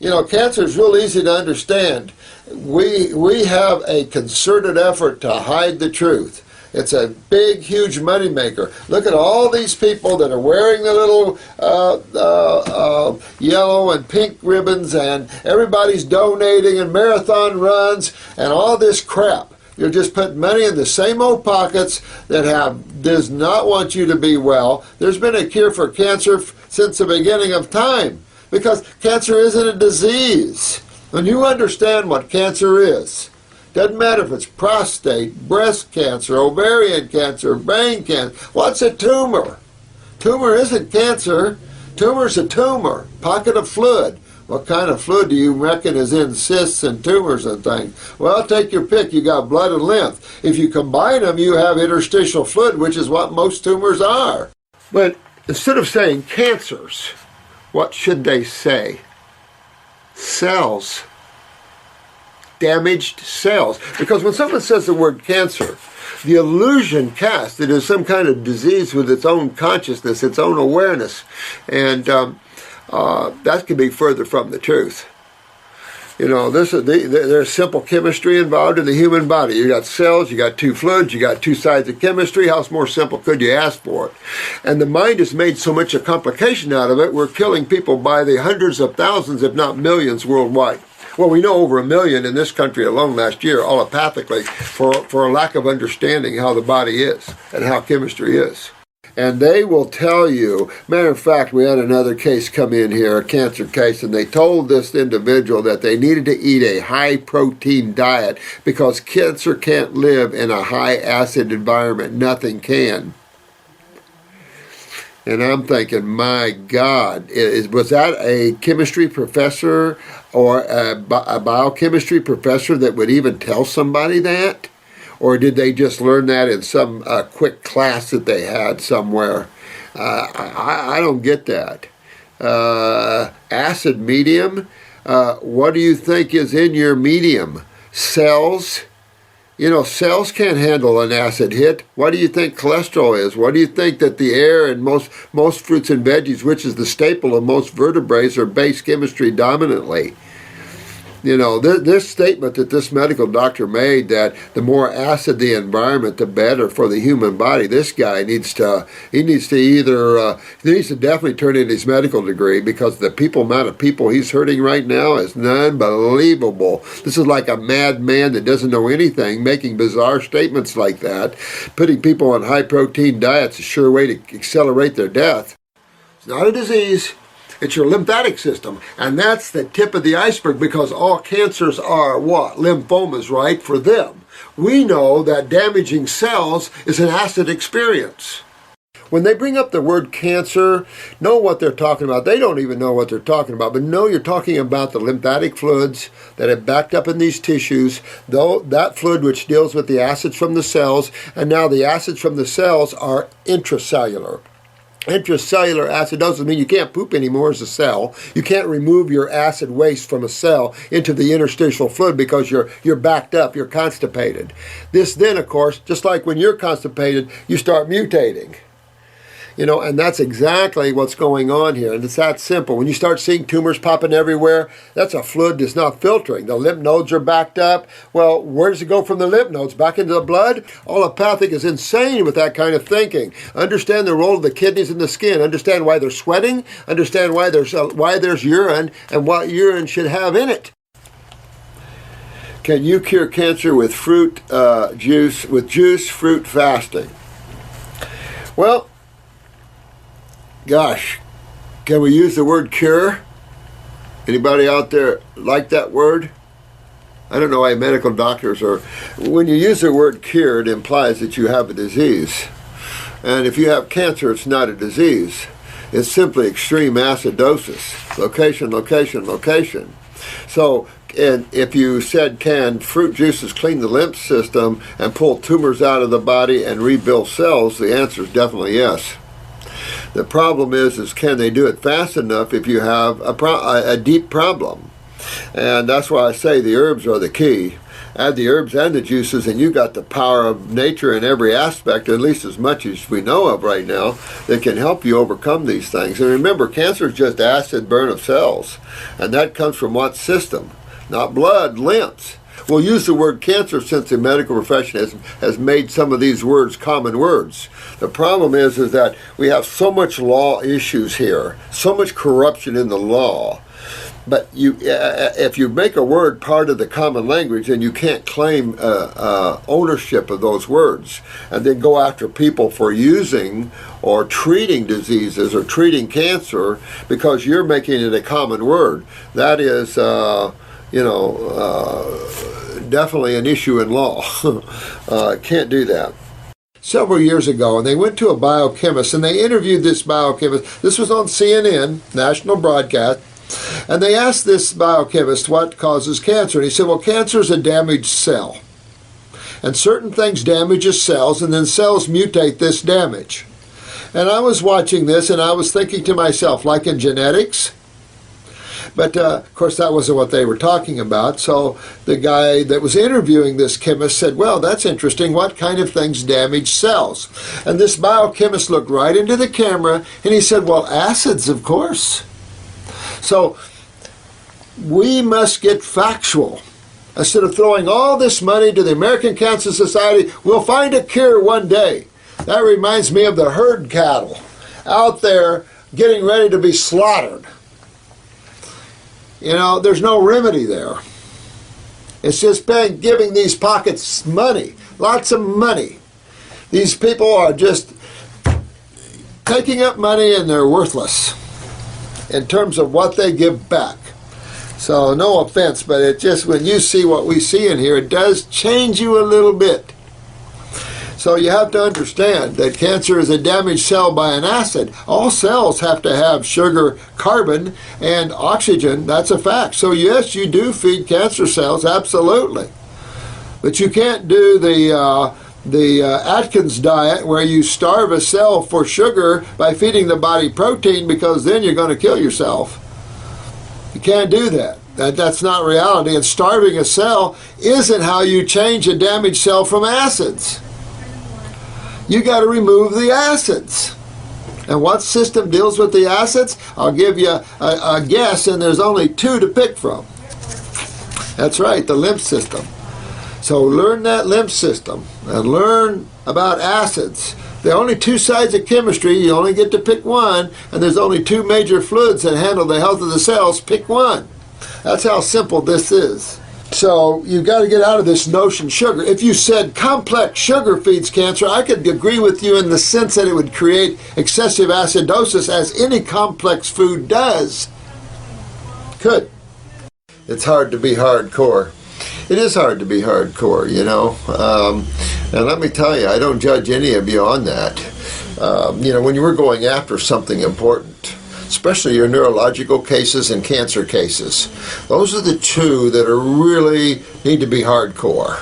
You know, cancer is real easy to understand. We have a concerted effort to hide the truth. It's a big, huge moneymaker. Look at all these people that are wearing the little yellow and pink ribbons, and everybody's donating and marathon runs and all this crap. You're just putting money in the same old pockets that does not want you to be well. There's been a cure for cancer since the beginning of time, because cancer isn't a disease. When you understand what cancer is, doesn't matter if it's prostate, breast cancer, ovarian cancer, brain cancer. What's a tumor? Tumor isn't cancer. Tumor's a tumor, pocket of fluid. What kind of fluid do you reckon is in cysts and tumors and things? Well, take your pick. You got blood and lymph. If you combine them, you have interstitial fluid, which is what most tumors are. But instead of saying cancers, what should they say? Cells. Damaged cells. Because when someone says the word cancer, the illusion cast that it is some kind of disease with its own consciousness, its own awareness, and that could be further from the truth. You know, there's simple chemistry involved in the human body. You got cells, you got two fluids, you got two sides of chemistry. How more simple could you ask for it? And the mind has made so much a complication out of it, we're killing people by the hundreds of thousands, if not millions, worldwide. Well, we know over 1 million in this country alone last year, allopathically, for a lack of understanding how the body is and how chemistry is. And they will tell you, matter of fact, we had another case come in here, a cancer case, and they told this individual that they needed to eat a high-protein diet because cancer can't live in a high-acid environment. Nothing can. And I'm thinking, my God, was that a chemistry professor or a biochemistry professor that would even tell somebody that? Or did they just learn that in some quick class that they had somewhere? I don't get that. Acid medium, what do you think is in your medium? Cells? You know, cells can't handle an acid hit. What do you think cholesterol is? What do you think that the air in most fruits and veggies, which is the staple of most vertebrates, are base chemistry dominantly? You know, this statement that this medical doctor made, that the more acid the environment, the better for the human body. This guy needs to definitely turn in his medical degree, because the amount of people he's hurting right now is unbelievable. This is like a madman that doesn't know anything, making bizarre statements like that. Putting people on high-protein diets is a sure way to accelerate their death. It's not a disease. It's your lymphatic system, and that's the tip of the iceberg, because all cancers are what? Lymphomas, right? For them. We know that damaging cells is an acid experience. When they bring up the word cancer, know what they're talking about. They don't even know what they're talking about, but know you're talking about the lymphatic fluids that have backed up in these tissues, though that fluid which deals with the acids from the cells, and now the acids from the cells are intracellular. Intracellular acidosis means you can't poop anymore as a cell. You can't remove your acid waste from a cell into the interstitial fluid because you're backed up, you're constipated. This then, of course, just like when you're constipated, you start mutating. You know, and that's exactly what's going on here. And it's that simple. When you start seeing tumors popping everywhere, that's a fluid that's not filtering. The lymph nodes are backed up. Well, where does it go from the lymph nodes? Back into the blood? Allopathic is insane with that kind of thinking. Understand the role of the kidneys in the skin. Understand why they're sweating. Understand why there's urine and what urine should have in it. Can you cure cancer with fruit juice, fruit fasting? Well, gosh, can we use the word cure? Anybody out there like that word? I don't know why medical doctors are. When you use the word cure, it implies that you have a disease. And if you have cancer, it's not a disease. It's simply extreme acidosis. Location, location, location. So, and if you said, can fruit juices clean the lymph system and pull tumors out of the body and rebuild cells, the answer is definitely yes. The problem is can they do it fast enough if you have a deep problem? And that's why I say the herbs are the key. Add the herbs and the juices, and you got the power of nature in every aspect, at least as much as we know of right now, that can help you overcome these things. And remember, cancer is just acid burn of cells, and that comes from what system? Not blood, lymph. We'll use the word cancer since the medical profession has made some of these words common words. The problem is that we have so much law issues here, so much corruption in the law. But if you make a word part of the common language, then you can't claim ownership of those words and then go after people for using or treating diseases or treating cancer because you're making it a common word. That is, definitely an issue in law. Can't do that. Several years ago, and they went to a biochemist and they interviewed this biochemist. This was on CNN, national broadcast. And they asked this biochemist what causes cancer. And he said, well, cancer is a damaged cell. And certain things damages cells, and then cells mutate this damage. And I was watching this, and I was thinking to myself, like in genetics? But, of course, that wasn't what they were talking about. So the guy that was interviewing this chemist said, well, that's interesting. What kind of things damage cells? And this biochemist looked right into the camera, and he said, well, acids, of course. So we must get factual. Instead of throwing all this money to the American Cancer Society, we'll find a cure one day. That reminds me of the herd cattle out there getting ready to be slaughtered. There's no remedy there. It's just giving these pockets money, lots of money. These people are just taking up money and they're worthless in terms of what they give back. So no offense, but it just, when you see what we see in here, it does change you a little bit. So you have to understand that cancer is a damaged cell by an acid. All cells have to have sugar, carbon, and oxygen. That's a fact. So yes, you do feed cancer cells, absolutely. But you can't do the Atkins diet where you starve a cell for sugar by feeding the body protein, because then you're going to kill yourself. You can't do that. That's not reality. And starving a cell isn't how you change a damaged cell from acids. You got to remove the acids. And what system deals with the acids? I'll give you a guess, and there's only two to pick from. That's right, the lymph system. So learn that lymph system and learn about acids. There are only two sides of chemistry. You only get to pick one, and there's only two major fluids that handle the health of the cells. Pick one. That's how simple this is. So you've got to get out of this notion sugar. If you said complex sugar feeds cancer, I could agree with you in the sense that it would create excessive acidosis, as any complex food does. Could. It's hard to be hardcore. It is hard to be hardcore, and let me tell you, I don't judge any of you on that. When you were going after something important, especially your neurological cases and cancer cases, those are the two that are really need to be hardcore,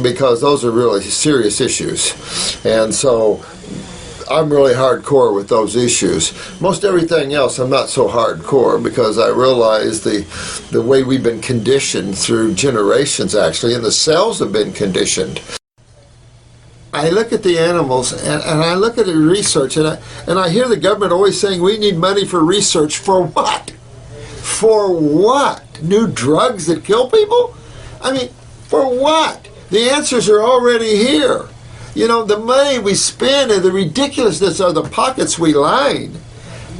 because those are really serious issues. And so I'm really hardcore with those issues. Most everything else I'm not so hardcore, because I realize the way we've been conditioned through generations, actually, and the cells have been conditioned. I look at the animals and I look at the research, and I hear the government always saying we need money for research. For what? For what? New drugs that kill people? I mean, for what? The answers are already here. The money we spend and the ridiculousness of the pockets we line.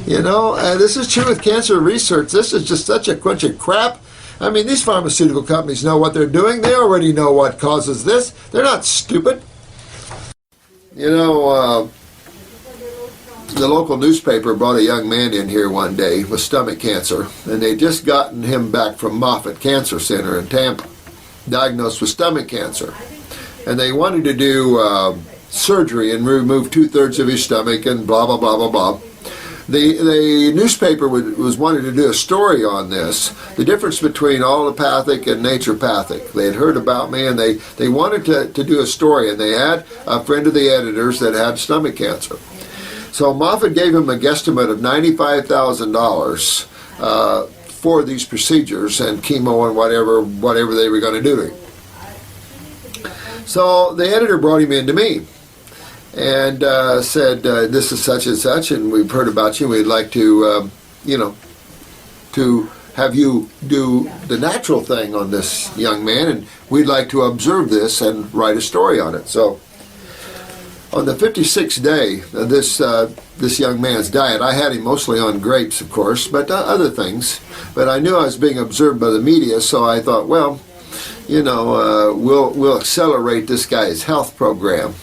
This is true with cancer research. This is just such a bunch of crap. I mean, these pharmaceutical companies know what they're doing. They already know what causes this. They're not stupid. The local newspaper brought a young man in here one day with stomach cancer, and they'd just gotten him back from Moffitt Cancer Center in Tampa, diagnosed with stomach cancer. And they wanted to do surgery and remove 2/3 of his stomach and blah, blah, blah, blah, blah. The newspaper was wanting to do a story on this, the difference between allopathic and naturopathic. They had heard about me, and they wanted to do a story, and they had a friend of the editors that had stomach cancer. So Moffitt gave him a guesstimate of $95,000 for these procedures and chemo and whatever they were going to do to him. So the editor brought him into me and said, this is such and such, and we've heard about you. We'd like to, to have you do the natural thing on this young man, and we'd like to observe this and write a story on it. So on the 56th day of this young man's diet, I had him mostly on grapes, of course, but other things. But I knew I was being observed by the media, so I thought, well, we'll accelerate this guy's health program.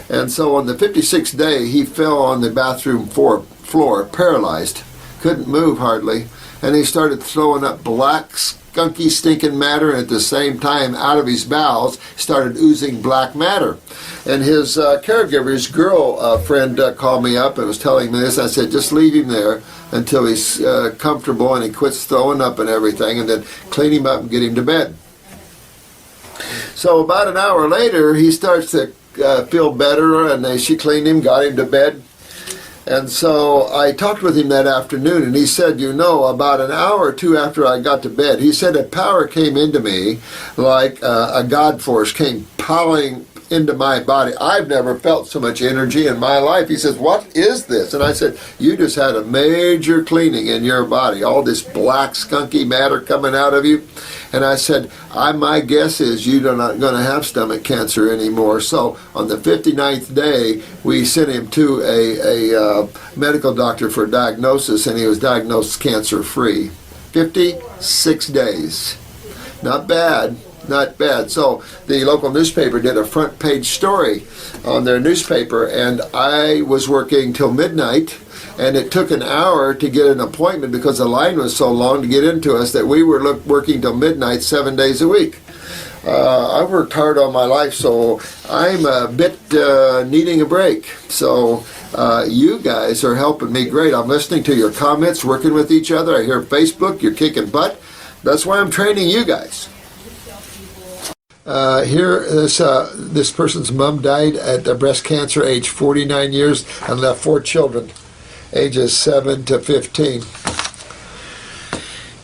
And so on the 56th day, he fell on the bathroom floor, paralyzed, couldn't move hardly, and he started throwing up black, skunky, stinking matter, and at the same time, out of his bowels, started oozing black matter. And his caregiver, his girl friend, called me up and was telling me this. I said, just leave him there until he's comfortable and he quits throwing up and everything, and then clean him up and get him to bed. So about an hour later, he starts to feel better, and she cleaned him, got him to bed. And so I talked with him that afternoon, and he said, about an hour or two after I got to bed, he said a power came into me like a God force came piling into my body. I've never felt so much energy in my life. He says, what is this? And I said, you just had a major cleaning in your body, all this black skunky matter coming out of you. And I said, my guess is you're not going to have stomach cancer anymore. So on the 59th day, we sent him to a medical doctor for diagnosis, and he was diagnosed cancer-free. 56 days. Not bad. Not bad. So the local newspaper did a front page story on their newspaper, and I was working till midnight, and it took an hour to get an appointment because the line was so long to get into us that we were working till midnight 7 days a week. I've worked hard all my life, so I'm a bit needing a break. So you guys are helping me great. I'm listening to your comments, working with each other. I hear Facebook, you're kicking butt. That's why I'm training you guys. Here, this person's mom died at breast cancer, age 49 years, and left 4 children, ages 7 to 15.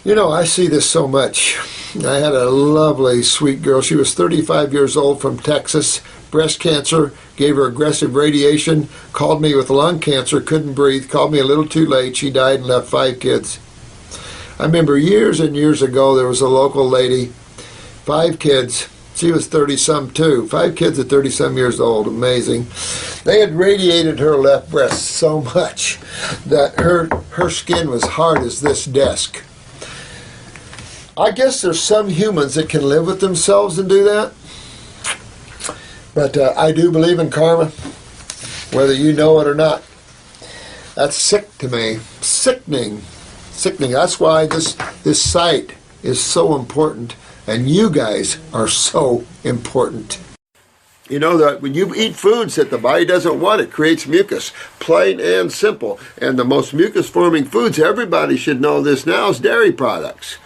I see this so much. I had a lovely, sweet girl. She was 35 years old, from Texas, breast cancer, gave her aggressive radiation, called me with lung cancer, couldn't breathe, called me a little too late. She died and left 5 kids. I remember years and years ago, there was a local lady, 5 kids. She was 30-some too. 5 kids at 30-some years old. Amazing. They had radiated her left breast so much that her skin was hard as this desk. I guess there's some humans that can live with themselves and do that. But I do believe in karma, whether you know it or not. That's sick to me. Sickening. Sickening. That's why this site is so important. And you guys are so important. You know that when you eat foods that the body doesn't want, it creates mucus. Plain and simple. And the most mucus-forming foods, everybody should know this now, is dairy products.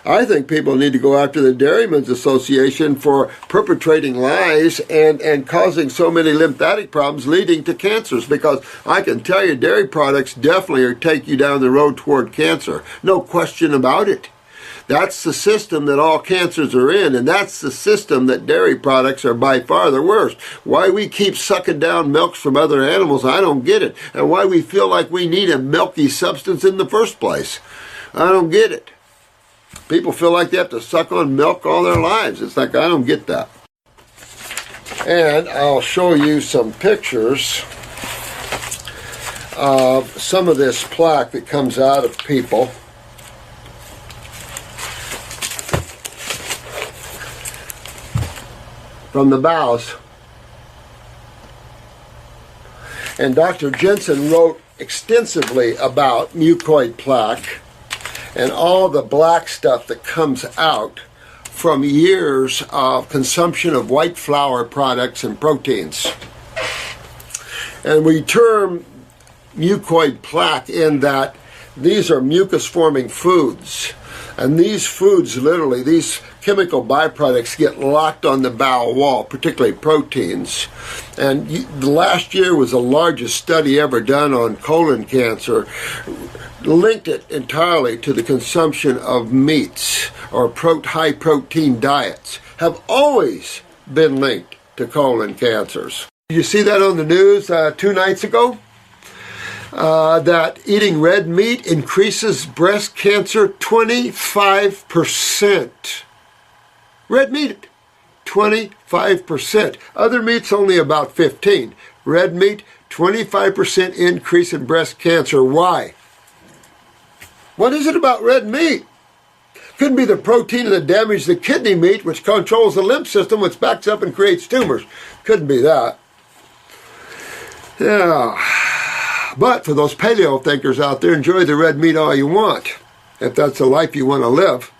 I think people need to go after the Dairymen's Association for perpetrating lies and causing so many lymphatic problems leading to cancers, because I can tell you dairy products definitely take you down the road toward cancer. No question about it. That's the system that all cancers are in, and that's the system that dairy products are by far the worst. Why we keep sucking down milks from other animals, I don't get it. And why we feel like we need a milky substance in the first place. I don't get it. People feel like they have to suck on milk all their lives. It's like, I don't get that. And I'll show you some pictures of some of this plaque that comes out of people. From the bowels. And Dr. Jensen wrote extensively about mucoid plaque and all the black stuff that comes out from years of consumption of white flour products and proteins. And we term mucoid plaque in that these are mucus-forming foods. And these foods, literally, these chemical byproducts get locked on the bowel wall, particularly proteins. And the last year was the largest study ever done on colon cancer, linked it entirely to the consumption of meats or high protein diets, have always been linked to colon cancers. You see that on the news 2 nights ago? That eating red meat increases breast cancer 25%. Red meat, 25%. Other meat's only about 15%. Red meat, 25% increase in breast cancer. Why? What is it about red meat? Couldn't be the protein that damages the kidney meat, which controls the lymph system, which backs up and creates tumors. Couldn't be that. Yeah. But for those paleo thinkers out there, enjoy the red meat all you want, if that's the life you want to live.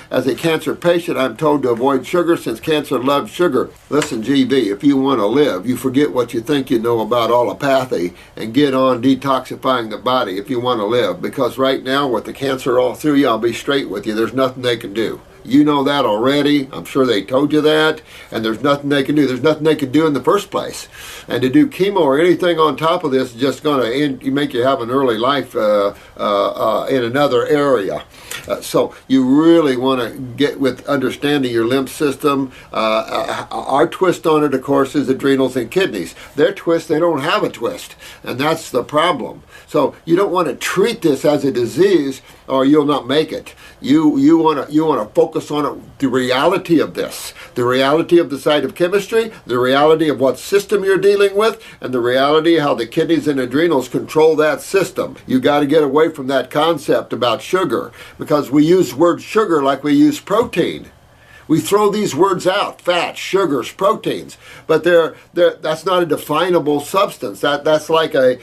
As a cancer patient, I'm told to avoid sugar since cancer loves sugar. Listen, GB, if you want to live, you forget what you think you know about allopathy and get on detoxifying the body if you want to live. Because right now, with the cancer all through you, I'll be straight with you, there's nothing they can do. You know that already. I'm sure they told you that. And there's nothing they can do. There's nothing they could do in the first place. And to do chemo or anything on top of this is just going to make you have an early life in another area. So you really want to get with understanding your lymph system. Our twist on it, of course, is adrenals and kidneys. Their twist, they don't have a twist. And that's the problem. So you don't want to treat this as a disease or you'll not make it. You want to focus on it, the reality of this, the reality of the side of chemistry, the reality of what system you're dealing with, and the reality of how the kidneys and adrenals control that system. You got to get away from that concept about sugar, because we use the word sugar like we use protein. We throw these words out: fats, sugars, proteins, but that's not a definable substance. That's like a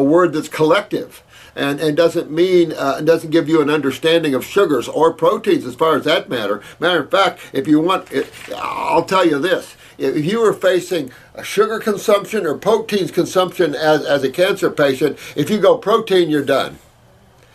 word that's collective. And doesn't mean, doesn't give you an understanding of sugars or proteins as far as that matter. Matter of fact, if you want, I'll tell you this. If you were facing a sugar consumption or proteins consumption as a cancer patient, if you go protein, you're done.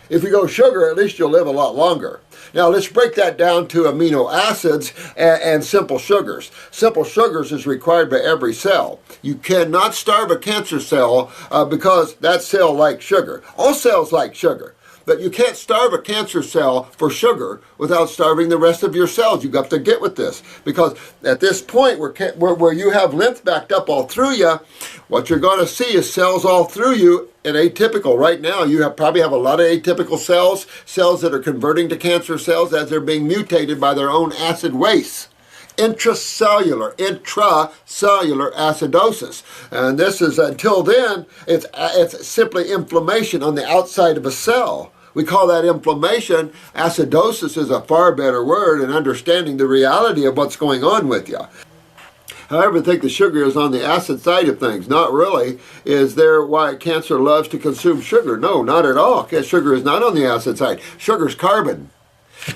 If you go sugar, at least you'll live a lot longer. Now let's break that down to amino acids and simple sugars. Simple sugars is required by every cell. You cannot starve a cancer cell because that cell likes sugar. All cells like sugar. But you can't starve a cancer cell for sugar without starving the rest of your cells. You've got to get with this. Because at this point where you have lymph backed up all through you, what you're going to see is cells all through you and atypical. Right now you probably have a lot of atypical cells, cells that are converting to cancer cells as they're being mutated by their own acid wastes. Intracellular acidosis. And this is, until then, it's simply inflammation on the outside of a cell. We call that inflammation. Acidosis is a far better word in understanding the reality of what's going on with you. However, I think the sugar is on the acid side of things. Not really. Is there why cancer loves to consume sugar? No, not at all. Sugar is not on the acid side. Sugar is carbon.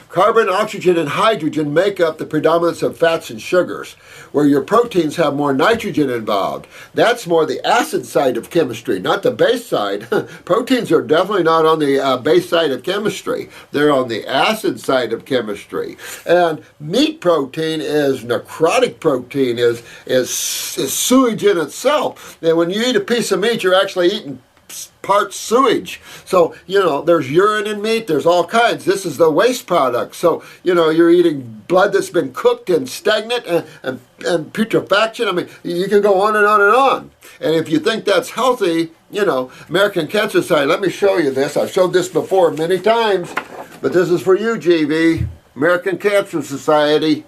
Carbon, oxygen, and hydrogen make up the predominance of fats and sugars, where your proteins have more nitrogen involved. That's more the acid side of chemistry, not the base side. Proteins are definitely not on the base side of chemistry. They're on the acid side of chemistry. And meat protein is necrotic protein, is sewage in itself. And when you eat a piece of meat, you're actually eating part sewage. So, there's urine in meat, there's all kinds. This is the waste product. So, you're eating blood that's been cooked and stagnant and putrefaction. I mean, you can go on and on and on. And if you think that's healthy, American Cancer Society, let me show you this. I've showed this before many times, but this is for you, GV. American Cancer Society,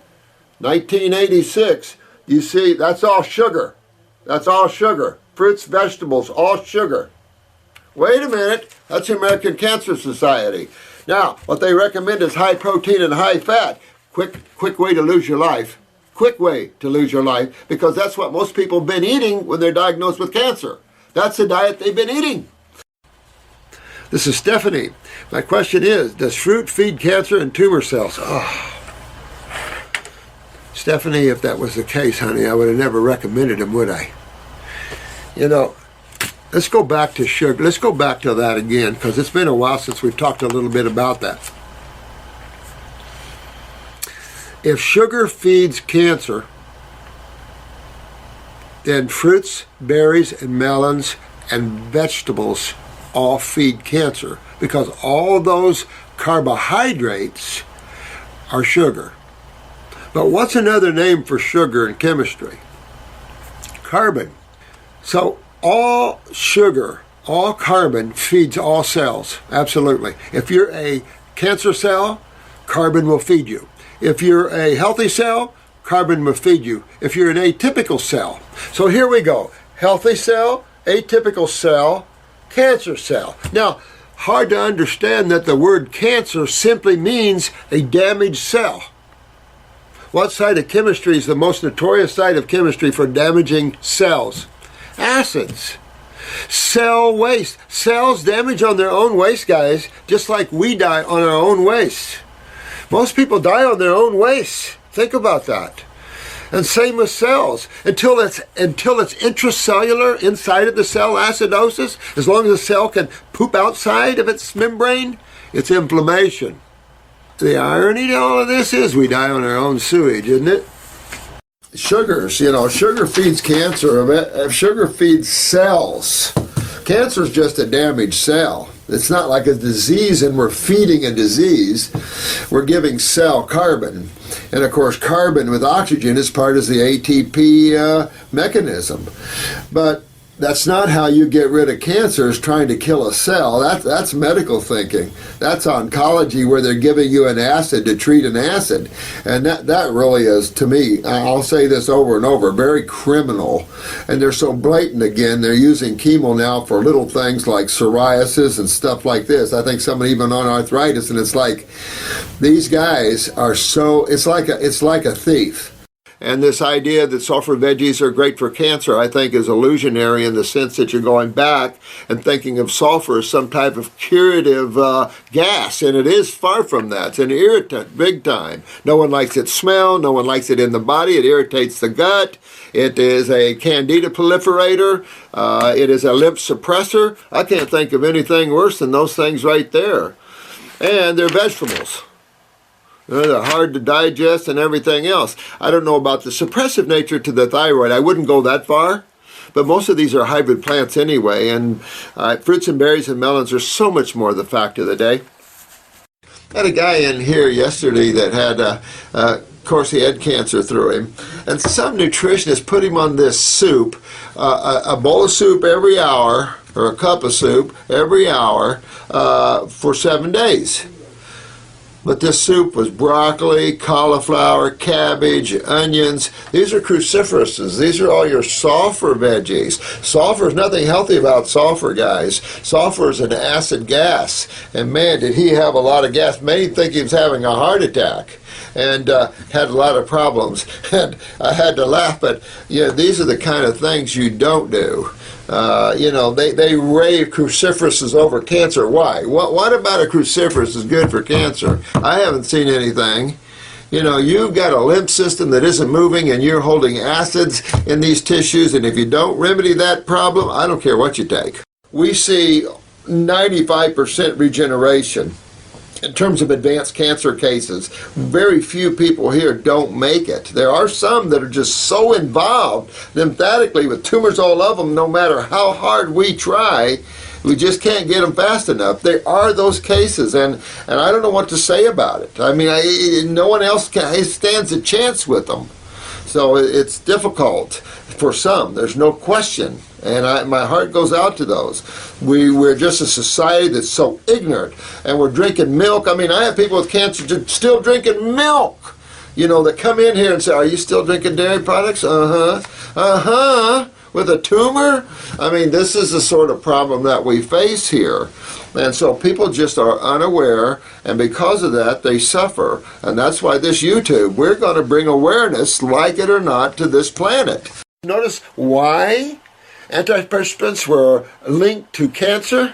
1986. You see, that's all sugar. That's all sugar. Fruits, vegetables, all sugar. Wait a minute, that's the American Cancer Society. Now, what they recommend is high protein and high fat. Quick way to lose your life. Quick way to lose your life, because that's what most people have been eating when they're diagnosed with cancer. That's the diet they've been eating. This is Stephanie. My question is, does fruit feed cancer and tumor cells? Oh. Stephanie, if that was the case, honey, I would have never recommended them, would I? Let's go back to sugar. Let's go back to that again, because it's been a while since we've talked a little bit about that. If sugar feeds cancer, then fruits, berries, and melons and vegetables all feed cancer, because all those carbohydrates are sugar. But what's another name for sugar in chemistry? Carbon. So all sugar, all carbon feeds all cells, absolutely. If you're a cancer cell, carbon will feed you. If you're a healthy cell, carbon will feed you. If you're an atypical cell. So here we go. Healthy cell, atypical cell, cancer cell. Now, hard to understand that the word cancer simply means a damaged cell. What side of chemistry is the most notorious side of chemistry for damaging cells? Acids. Cell waste. Cells damage on their own waste, guys, just like we die on our own waste. Most people die on their own waste. Think about that. And same with cells. Until it's intracellular, inside of the cell, acidosis, as long as the cell can poop outside of its membrane, it's inflammation. The irony to all of this is we die on our own sewage, isn't it? Sugars, sugar feeds cancer. Sugar feeds cells. Cancer is just a damaged cell. It's not like a disease and we're feeding a disease. We're giving cell carbon. And of course, carbon with oxygen is part of the ATP mechanism. But that's not how you get rid of cancer, is trying to kill a cell. That's medical thinking. That's oncology, where they're giving you an acid to treat an acid. And that really is, to me, I'll say this over and over, very criminal. And they're so blatant again. They're using chemo now for little things like psoriasis and stuff like this. I think someone even on arthritis, and it's like, these guys are so, it's like a thief. And this idea that sulfur veggies are great for cancer, I think, is illusionary in the sense that you're going back and thinking of sulfur as some type of curative gas, and it is far from that. It's an irritant, big time. No one likes its smell. No one likes it in the body. It irritates the gut. It is a candida proliferator. It is a lymph suppressor. I can't think of anything worse than those things right there. And they're vegetables. They're hard to digest and everything else. I don't know about the suppressive nature to the thyroid. I wouldn't go that far. But most of these are hybrid plants anyway. And fruits and berries and melons are so much more the fact of the day. I had a guy in here yesterday that had, of course, he had cancer through him. And some nutritionist put him on this soup, a bowl of soup every hour, or a cup of soup every hour for 7 days. But this soup was broccoli, cauliflower, cabbage, onions. These are cruciferouses. These are all your sulfur veggies. Sulfur is nothing healthy about sulfur, guys. Sulfur is an acid gas. And man, did he have a lot of gas. Many think he was having a heart attack and had a lot of problems. And I had to laugh, but these are the kind of things you don't do. They rave cruciferouses over cancer. Why? What about a cruciferous is good for cancer? I haven't seen anything. You've got a lymph system that isn't moving and you're holding acids in these tissues, and if you don't remedy that problem, I don't care what you take. We see 95% regeneration. In terms of advanced cancer cases, very few people here don't make it. There are some that are just so involved lymphatically with tumors all of them, no matter how hard we try, we just can't get them fast enough. There are those cases, and I don't know what to say about it. I mean, no one else stands a chance with them. So it's difficult for some, there's no question. And my heart goes out to those. We're just a society that's so ignorant, and we're drinking milk. I mean, I have people with cancer just still drinking milk, that come in here and say, are you still drinking dairy products? With a tumor? I mean, this is the sort of problem that we face here. And so people just are unaware, and because of that, they suffer. And that's why this YouTube, we're going to bring awareness, like it or not, to this planet. Notice why antiperspirants were linked to cancer?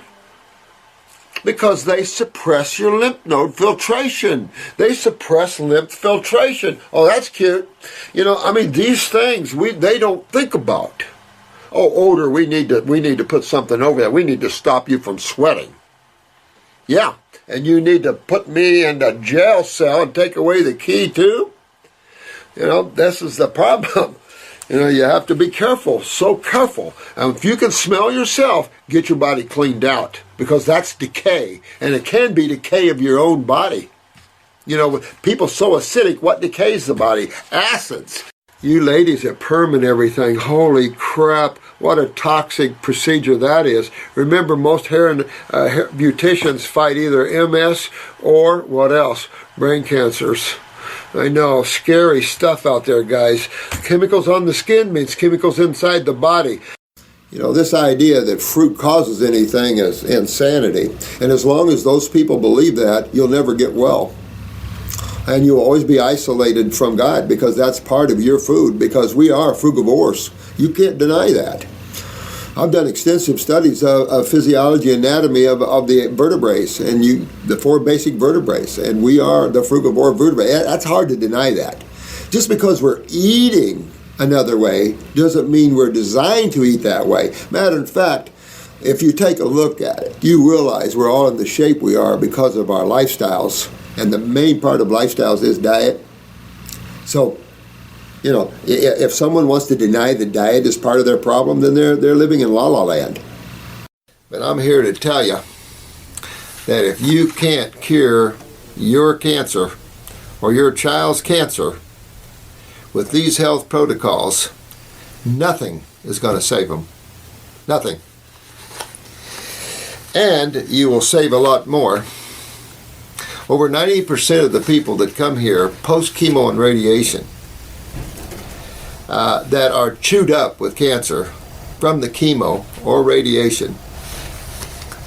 Because they suppress your lymph node filtration. They suppress lymph filtration. Oh, that's cute. These things they don't think about. Oh, odor, we need to put something over there. We need to stop you from sweating. Yeah, and you need to put me in the jail cell and take away the key too? This is the problem. You know, you have to be careful, so careful. And if you can smell yourself, get your body cleaned out, because that's decay, and it can be decay of your own body. You know, with people so acidic, what decays the body? Acids. You ladies that perm and everything, holy crap, what a toxic procedure that is. Remember, most hair beauticians fight either MS or what else? Brain cancers. I know, scary stuff out there, guys. Chemicals on the skin means chemicals inside the body. You know, this idea that fruit causes anything is insanity. And as long as those people believe that, you'll never get well. And you'll always be isolated from God, because that's part of your food, because we are frugivores. You can't deny that. I've done extensive studies of physiology, anatomy of the vertebrates, and the 4 basic vertebrates, and we are the frugivore vertebrae. That's hard to deny that. Just because we're eating another way doesn't mean we're designed to eat that way. Matter of fact, if you take a look at it, you realize we're all in the shape we are because of our lifestyles. And the main part of lifestyles is diet. So, you know, if someone wants to deny the diet is part of their problem, then they're living in la-la land. But I'm here to tell you that if you can't cure your cancer or your child's cancer with these health protocols, nothing is going to save them. Nothing. And you will save a lot more. Over 90% of the people that come here post-chemo and radiation that are chewed up with cancer from the chemo or radiation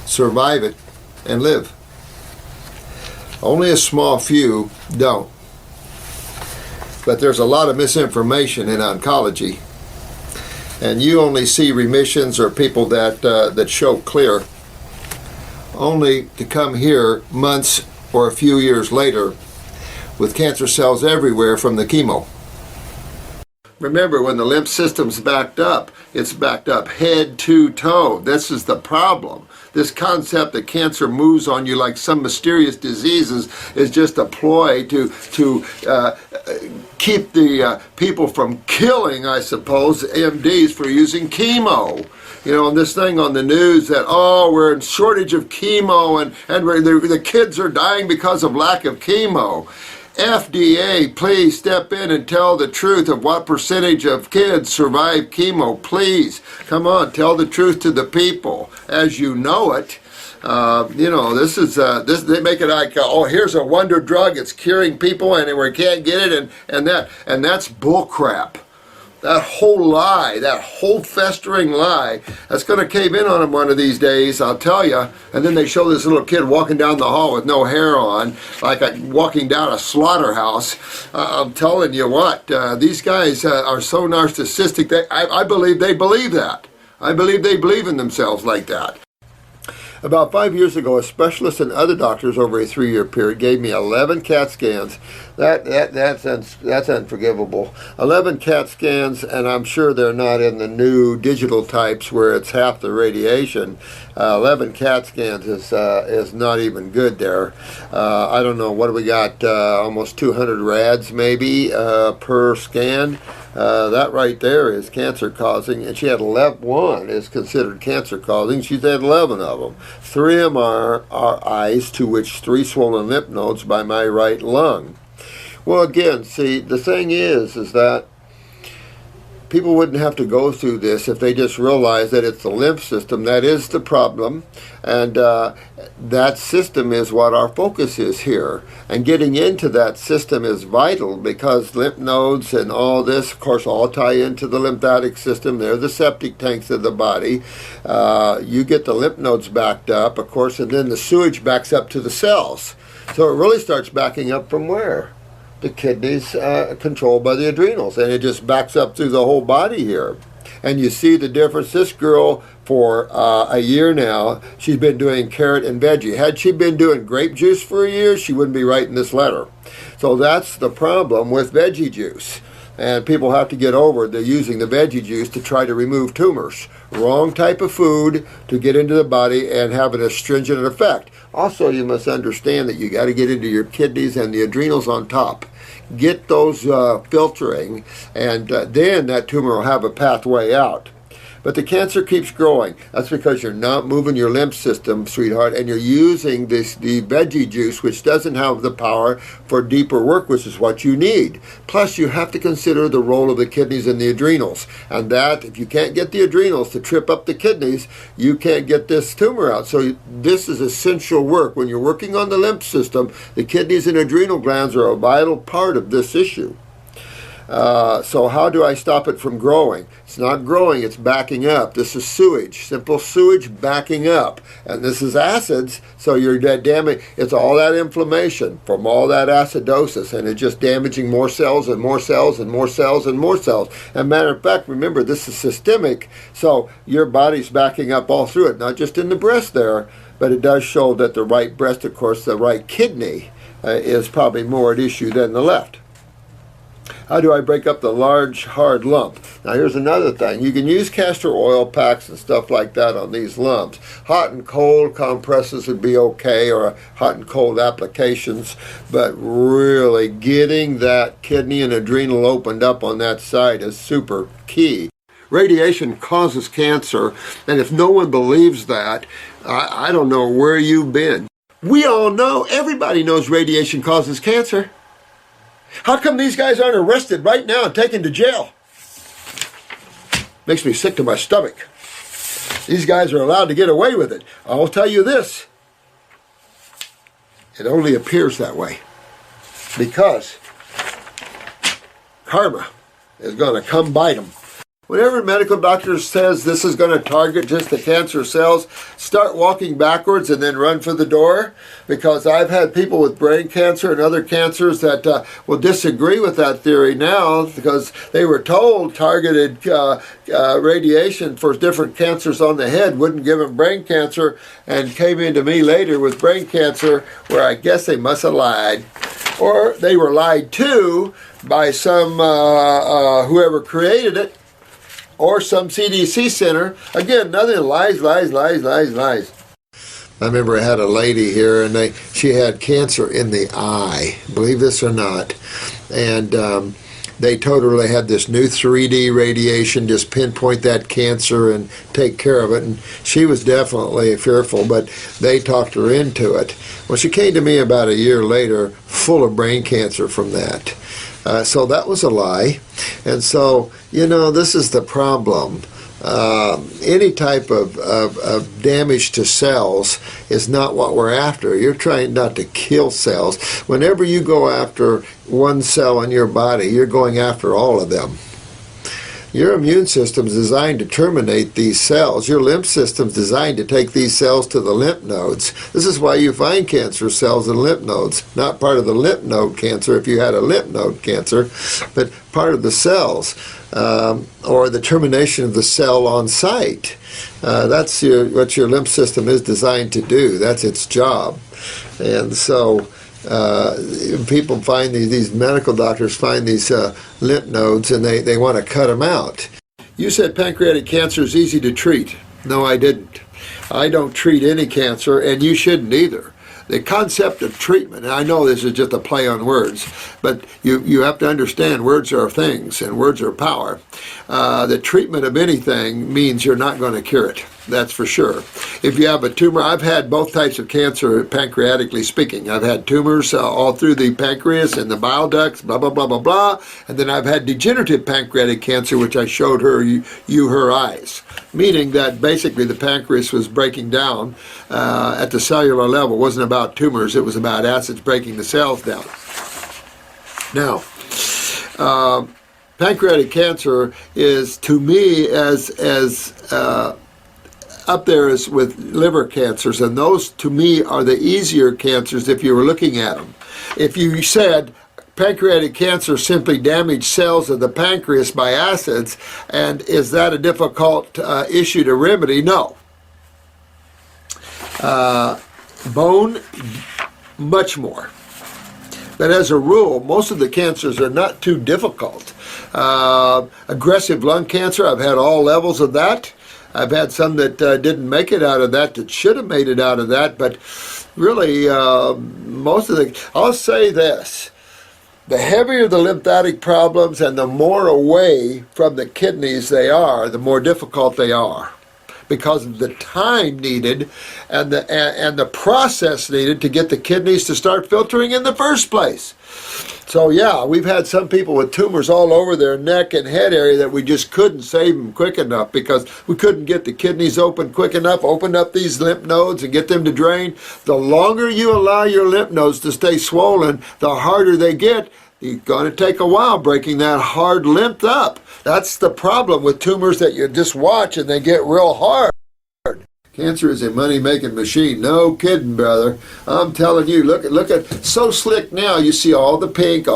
survive it and live. Only a small few don't. But there's a lot of misinformation in oncology, and you only see remissions or people that show clear, only to come here months or a few years later with cancer cells everywhere from the chemo. Remember, when the lymph system's backed up, it's backed up head to toe. This is the problem. This concept that cancer moves on you like some mysterious diseases is just a ploy to keep the people from killing, I suppose, MDs for using chemo. You know, and this thing on the news that, oh, we're in shortage of chemo and the kids are dying because of lack of chemo. FDA, please step in and tell the truth of what percentage of kids survive chemo. Please, come on, tell the truth to the people as you know it. You know, this is they make it like, oh, here's a wonder drug, it's curing people and we can't get it, and that's bull crap. That whole lie, that whole festering lie, that's going to cave in on them one of these days, I'll tell you. And then they show this little kid walking down the hall with no hair on, like walking down a slaughterhouse. I'm telling you what, these guys are so narcissistic. I believe they believe that. I believe they believe in themselves like that. About 5 years ago, a specialist and other doctors over a 3-year period gave me 11 CAT scans. That's unforgivable. 11 CAT scans, and I'm sure they're not in the new digital types where it's half the radiation. 11 CAT scans is not even good there. I don't know, what do we got? Almost 200 rads maybe per scan. That right there is cancer causing, and she had 1 is considered cancer causing. She's had 11 of them. 3 of them are eyes, to which 3 swollen lymph nodes by my right lung. Well, again, see, the thing is that people wouldn't have to go through this if they just realized that it's the lymph system that is the problem, and that system is what our focus is here. And getting into that system is vital, because lymph nodes and all this, of course, all tie into the lymphatic system. They're the septic tanks of the body. You get the lymph nodes backed up, of course, and then the sewage backs up to the cells. So it really starts backing up from where? The kidneys controlled by the adrenals, and it just backs up through the whole body here. And you see the difference. This girl, for a year now, she's been doing carrot and veggie. Had she been doing grape juice for a year, she wouldn't be writing this letter. So that's the problem with veggie juice. And people have to get over they're using the veggie juice to try to remove tumors. Wrong type of food to get into the body and have an astringent effect. Also, you must understand that you got to get into your kidneys and the adrenals on top. Get those filtering, and then that tumor will have a pathway out. But the cancer keeps growing. That's because you're not moving your lymph system, sweetheart, and you're using the veggie juice, which doesn't have the power for deeper work, which is what you need. Plus, you have to consider the role of the kidneys and the adrenals. And that, if you can't get the adrenals to trip up the kidneys, you can't get this tumor out. So this is essential work. When you're working on the lymph system, the kidneys and adrenal glands are a vital part of this issue. So how do I stop it from growing? It's not growing, it's backing up. This is sewage, simple sewage backing up. And this is acids, so you're damaging. It's all that inflammation from all that acidosis, and it's just damaging more cells and more cells and more cells and more cells. And matter of fact, remember, this is systemic, so your body's backing up all through it, not just in the breast there, but it does show that the right breast, of course, the right kidney is probably more at issue than the left. How do I break up the large, hard lump? Now here's another thing. You can use castor oil packs and stuff like that on these lumps. Hot and cold compresses would be okay, or hot and cold applications, but really getting that kidney and adrenal opened up on that side is super key. Radiation causes cancer, and if no one believes that, I don't know where you've been. We all know, everybody knows radiation causes cancer. How come these guys aren't arrested right now and taken to jail? Makes me sick to my stomach. These guys are allowed to get away with it. I'll tell you this. It only appears that way. Because karma is going to come bite them. Whenever a medical doctor says this is going to target just the cancer cells, start walking backwards and then run for the door, because I've had people with brain cancer and other cancers that will disagree with that theory now, because they were told targeted radiation for different cancers on the head wouldn't give them brain cancer, and came into me later with brain cancer, where I guess they must have lied. Or they were lied to by some whoever created it, or some CDC center. Again, nothing, lies, lies, lies, lies, lies. I remember I had a lady here, and she had cancer in the eye, believe this or not. And they told her they had this new 3D radiation, just pinpoint that cancer and take care of it. And she was definitely fearful, but they talked her into it. Well, she came to me about a year later, full of brain cancer from that. So that was a lie. And so, you know, this is the problem. Any type of damage to cells is not what we're after. You're trying not to kill cells. Whenever you go after one cell in your body, you're going after all of them. Your immune system is designed to terminate these cells. Your lymph system is designed to take these cells to the lymph nodes. This is why you find cancer cells in lymph nodes. Not part of the lymph node cancer if you had a lymph node cancer, but part of the cells, or the termination of the cell on site. That's what your lymph system is designed to do. That's its job. And so people find these medical doctors find these lymph nodes, and they want to cut them out. You said pancreatic cancer is easy to treat. No, I didn't. I don't treat any cancer, and you shouldn't either. The concept of treatment, and I know this is just a play on words, but you have to understand words are things and words are power. The treatment of anything means you're not going to cure it. That's for sure. If you have a tumor, I've had both types of cancer, pancreatically speaking. I've had tumors all through the pancreas and the bile ducts, blah, blah, blah, blah, blah. And then I've had degenerative pancreatic cancer, which I showed her eyes. Meaning that basically the pancreas was breaking down at the cellular level. It wasn't about tumors, it was about acids breaking the cells down. Now, pancreatic cancer is, to me, as up there is with liver cancers, and those to me are the easier cancers if you were looking at them. If you said pancreatic cancer simply damaged cells of the pancreas by acids, and is that a difficult issue to remedy? No. Bone, much more. But as a rule, most of the cancers are not too difficult. Aggressive lung cancer, I've had all levels of that. I've had some that didn't make it out of that should have made it out of that. But really, most of the, I'll say this, the heavier the lymphatic problems and the more away from the kidneys they are, the more difficult they are, because of the time needed and the process needed to get the kidneys to start filtering in the first place. So yeah, we've had some people with tumors all over their neck and head area that we just couldn't save them quick enough because we couldn't get the kidneys open quick enough, open up these lymph nodes and get them to drain. The longer you allow your lymph nodes to stay swollen, the harder they get. It's going to take a while breaking that hard lymph up. That's the problem with tumors that you just watch and they get real hard. Cancer is a money-making machine. No kidding, brother. I'm telling you, look at, so slick now. You see all the pink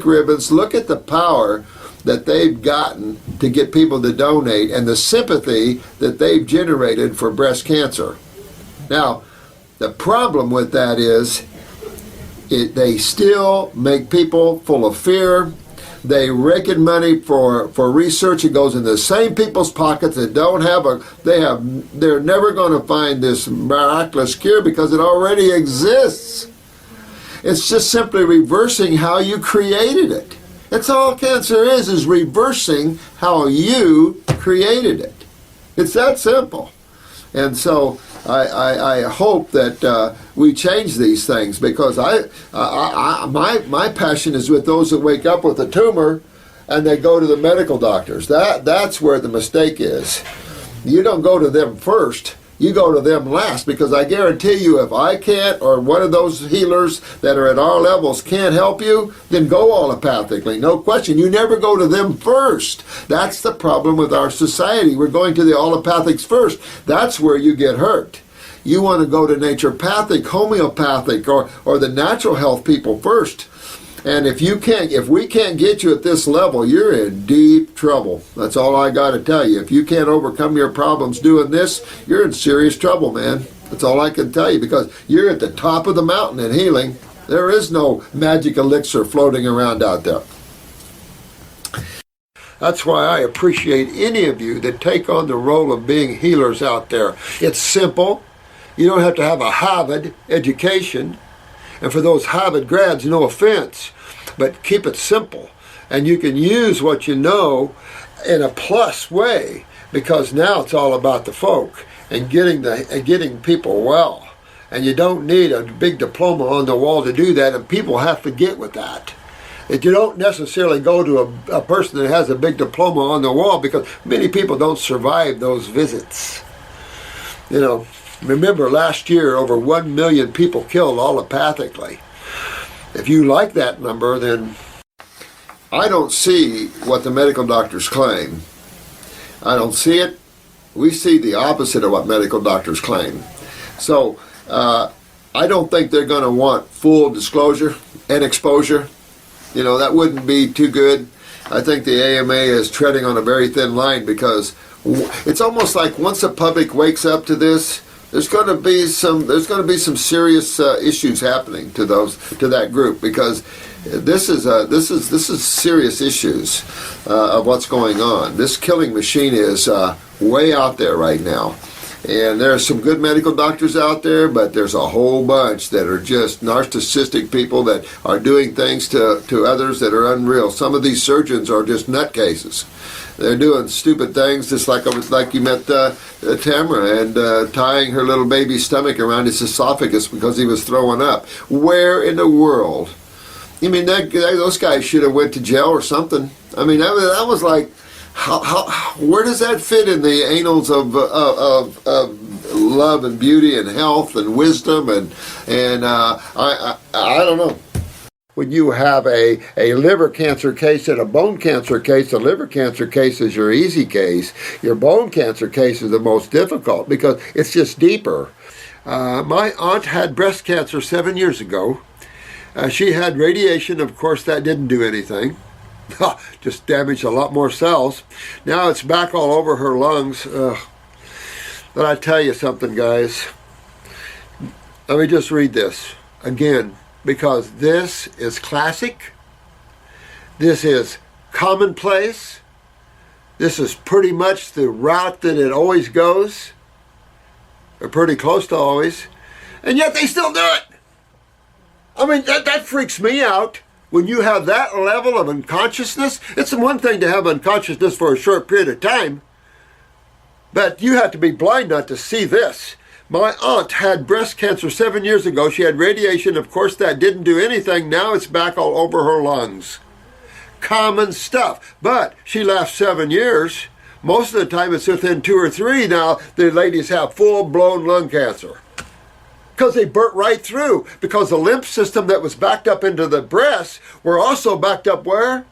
ribbons. Look at the power that they've gotten to get people to donate and the sympathy that they've generated for breast cancer. Now, the problem with that is they still make people full of fear. They rake in money for research. It goes in the same people's pockets that don't have they're never going to find this miraculous cure because it already exists. It's just simply reversing how you created it. That's all cancer is reversing how you created it. It's that simple. And so I hope that we change these things, because my passion is with those that wake up with a tumor and they go to the medical doctors. That's where the mistake is. You don't go to them first. You go to them last, because I guarantee you if I can't, or one of those healers that are at our levels can't help you, then go allopathically. No question. You never go to them first. That's the problem with our society. We're going to the allopathics first. That's where you get hurt. You want to go to naturopathic, homeopathic, or the natural health people first. And if we can't get you at this level, you're in deep trouble. That's all I got to tell you. If you can't overcome your problems doing this, you're in serious trouble, man. That's all I can tell you, because you're at the top of the mountain in healing. There is no magic elixir floating around out there. That's why I appreciate any of you that take on the role of being healers out there. It's simple. You don't have to have a Harvard education. And for those Harvard grads, no offense, but keep it simple. And you can use what you know in a plus way, because now it's all about the folk and getting people well. And you don't need a big diploma on the wall to do that, and people have to get with that. If you don't necessarily go to a person that has a big diploma on the wall, because many people don't survive those visits. You know, remember last year over 1 million people killed allopathically. If you like that number, then I don't see what the medical doctors claim. I don't see it. We see the opposite of what medical doctors claim. So I don't think they're going to want full disclosure and exposure. You know, that wouldn't be too good. I think the AMA is treading on a very thin line, because it's almost like once the public wakes up to this, there's going to be some serious issues happening to that group, because this is serious issues of what's going on. This killing machine is way out there right now. And there are some good medical doctors out there, but there's a whole bunch that are just narcissistic people that are doing things to others that are unreal. Some of these surgeons are just nutcases. They're doing stupid things, just like you met Tamara, and tying her little baby's stomach around his esophagus because he was throwing up. Where in the world? I mean, those guys should have went to jail or something. I mean, that was like, where does that fit in the annals of love and beauty and health and wisdom and I don't know. When you have a liver cancer case and a bone cancer case, the liver cancer case is your easy case. Your bone cancer case is the most difficult because it's just deeper. My aunt had breast cancer 7 years ago. She had radiation. Of course, that didn't do anything. Just damaged a lot more cells. Now it's back all over her lungs. But I tell you something, guys. Let me just read this. Again, because this is classic. This is commonplace. This is pretty much the route that it always goes, or pretty close to always, and yet they still do it. I mean, that freaks me out. When you have that level of unconsciousness, it's one thing to have unconsciousness for a short period of time, but you have to be blind not to see this. My aunt had breast cancer 7 years ago. She had radiation. Of course, that didn't do anything. Now it's back all over her lungs. Common stuff. But she lasts 7 years. Most of the time it's within 2 or 3 now the ladies have full-blown lung cancer. Because they burnt right through. Because the lymph system that was backed up into the breasts were also backed up where?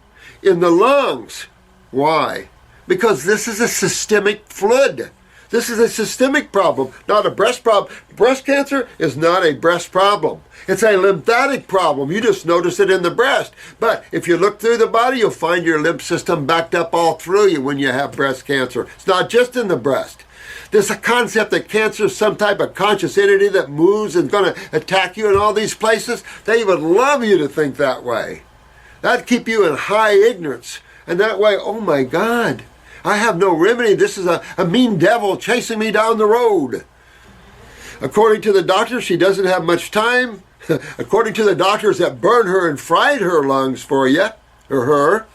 In the lungs. Why? Because this is a systemic flood. This is a systemic problem, not a breast problem. Breast cancer is not a breast problem. It's a lymphatic problem. You just notice it in the breast. But if you look through the body, you'll find your lymph system backed up all through you when you have breast cancer. It's not just in the breast. There's a concept that cancer is some type of conscious entity that moves and is going to attack you in all these places. They would love you to think that way. That'd keep you in high ignorance. And that way, oh my God, I have no remedy. This is a mean devil chasing me down the road. According to the doctor, she doesn't have much time. According to the doctors that burned her and fried her lungs for you, or her,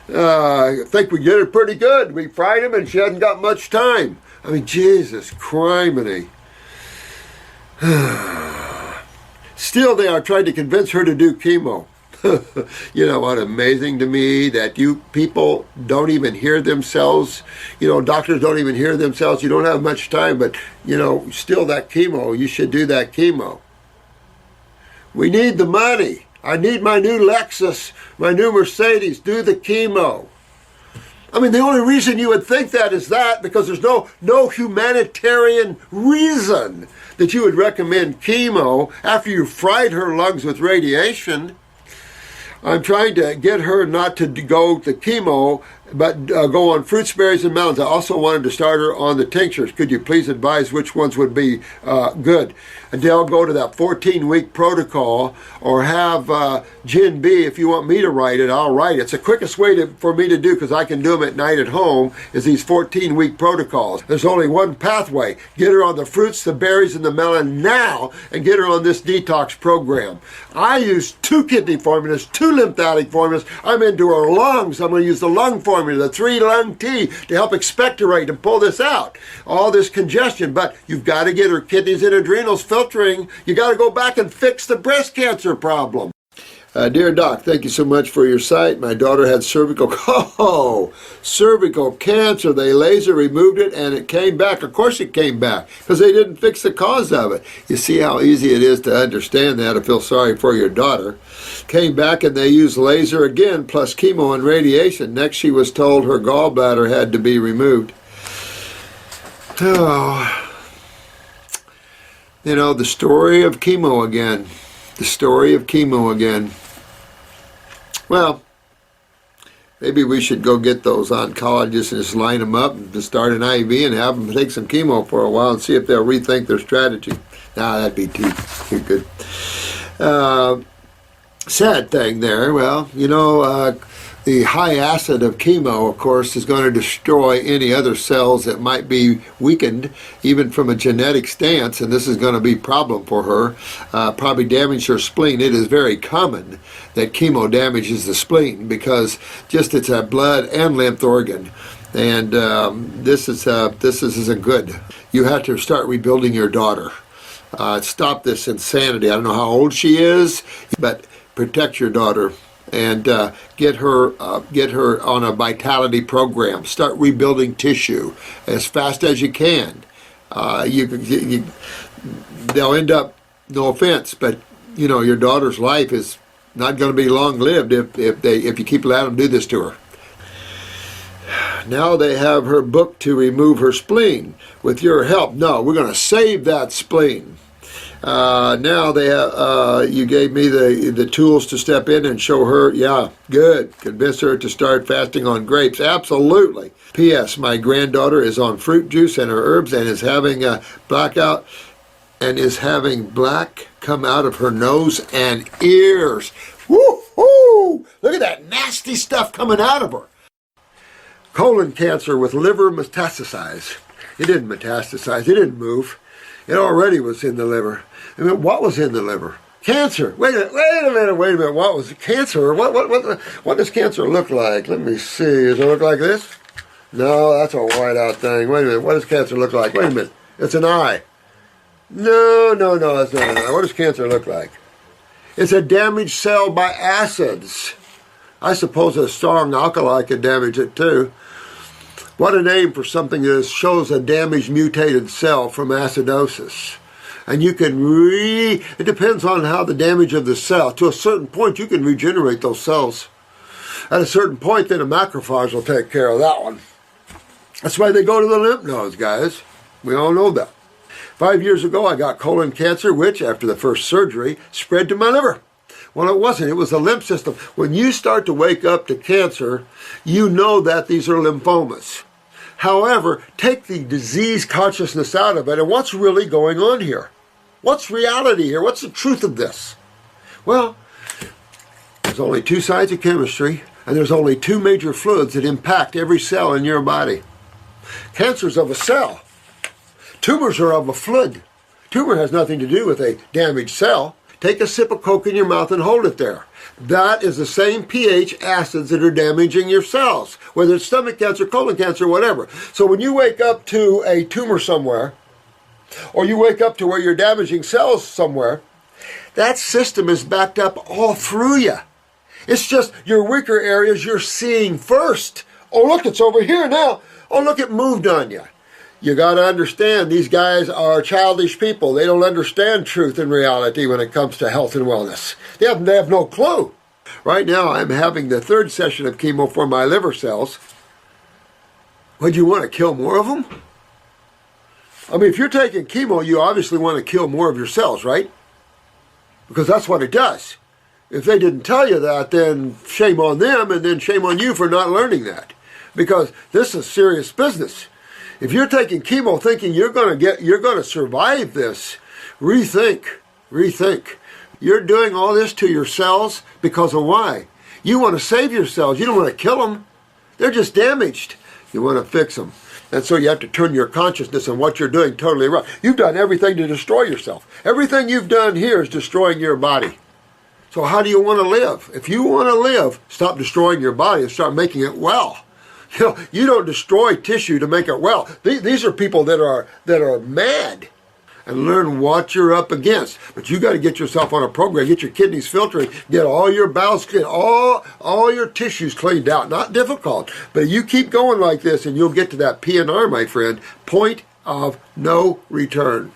I think we did it pretty good. We fried him and she hasn't got much time. I mean, Jesus criminy. Still, they are trying to convince her to do chemo. You know what, amazing to me that you people don't even hear themselves. You know, doctors don't even hear themselves. You don't have much time, but, you know, still that chemo, you should do that chemo. We need the money. I need my new Lexus, my new Mercedes, do the chemo. I mean, the only reason you would think that is that because there's no humanitarian reason that you would recommend chemo after you fried her lungs with radiation. I'm trying to get her not to go to chemo, but go on fruits, berries, and melons. I also wanted to start her on the tinctures. Could you please advise which ones would be good? Adele, go to that 14-week protocol, or have Jen B, if you want me to write it, I'll write it. It's the quickest way for me to do, because I can do them at night at home, is these 14-week protocols. There's only one pathway. Get her on the fruits, the berries, and the melon now, and get her on this detox program. I use 2 kidney formulas, 2 lymphatic formulas. I'm into her lungs. I'm going to use the lung formula, the 3-lung T, to help expectorate and pull this out. All this congestion, but you've got to get her kidneys and adrenals filtering. You got to go back and fix the breast cancer problem. Dear Doc, thank you so much for your site. My daughter had cervical cancer. They laser removed it and it came back. Of course it came back because they didn't fix the cause of it. You see how easy it is to understand that. I feel sorry for your daughter. Came back and they used laser again plus chemo and radiation. Next she was told her gallbladder had to be removed. Oh, you know, the story of chemo again. The story of chemo again. Well, maybe we should go get those oncologists and just line them up and just start an IV and have them take some chemo for a while and see if they'll rethink their strategy. Nah, that'd be too good. Sad thing there. Well, you know, the high acid of chemo, of course, is going to destroy any other cells that might be weakened, even from a genetic stance, and this is going to be a problem for her. Probably damage her spleen. It is very common that chemo damages the spleen because just it's a blood and lymph organ. And this isn't good. You have to start rebuilding your daughter. Stop this insanity. I don't know how old she is, but protect your daughter. And get her on a vitality program. Start rebuilding tissue as fast as you can. They'll end up, no offense, but you know your daughter's life is not going to be long-lived if you keep letting them do this to her. Now they have her booked to remove her spleen. With your help, no, we're going to save that spleen. Now they you gave me the tools to step in and show her, yeah, good. Convince her to start fasting on grapes. Absolutely. P.S. My granddaughter is on fruit juice and her herbs and is having a blackout. and is having black come out of her nose and ears. Woo-hoo! Look at that nasty stuff coming out of her. Colon cancer with liver metastasized. It didn't metastasize. It didn't move. It already was in the liver. I mean, what was in the liver? Cancer. Wait a minute. What was cancer? What does cancer look like? Let me see. Does it look like this? No, that's a whiteout thing. Wait a minute. What does cancer look like? Wait a minute. It's an eye. No, that's not an eye. What does cancer look like? It's a damaged cell by acids. I suppose a strong alkali could damage it too. What a name for something that shows a damaged mutated cell from acidosis. And you can it depends on how the damage of the cell. To a certain point, you can regenerate those cells. At a certain point, then a macrophage will take care of that one. That's why they go to the lymph nodes, guys. We all know that. 5 years ago, I got colon cancer, which, after the first surgery, spread to my liver. Well, it wasn't. It was the lymph system. When you start to wake up to cancer, you know that these are lymphomas. However, take the disease consciousness out of it, and what's really going on here? What's reality here? What's the truth of this? Well, there's only two sides of chemistry, and there's only two major fluids that impact every cell in your body. Cancer's of a cell. Tumors are of a fluid. Tumor has nothing to do with a damaged cell. Take a sip of Coke in your mouth and hold it there. That is the same pH acids that are damaging your cells, whether it's stomach cancer, colon cancer, whatever. So when you wake up to a tumor somewhere, or you wake up to where you're damaging cells somewhere, that system is backed up all through you. It's just your weaker areas you're seeing first. Oh, look, it's over here now. Oh, look, it moved on you. You got to understand, these guys are childish people. They don't understand truth and reality when it comes to health and wellness. They have no clue. Right now, I'm having the third session of chemo for my liver cells. Would you want to kill more of them? I mean, if you're taking chemo, you obviously want to kill more of your cells, right? Because that's what it does. If they didn't tell you that, then shame on them, and then shame on you for not learning that. Because this is serious business. If you're taking chemo thinking you're going to survive this, rethink. You're doing all this to your cells because of why? You want to save your cells. You don't want to kill them. They're just damaged. You want to fix them. And so you have to turn your consciousness on what you're doing totally right. You've done everything to destroy yourself. Everything you've done here is destroying your body. So how do you want to live? If you want to live, stop destroying your body and start making it well. You know, you don't destroy tissue to make it well. These are people that are mad, and learn what you're up against. But you got to get yourself on a program, get your kidneys filtering, get all your bowels clean, all your tissues cleaned out. Not difficult, but you keep going like this, and you'll get to that PNR, my friend, point of no return.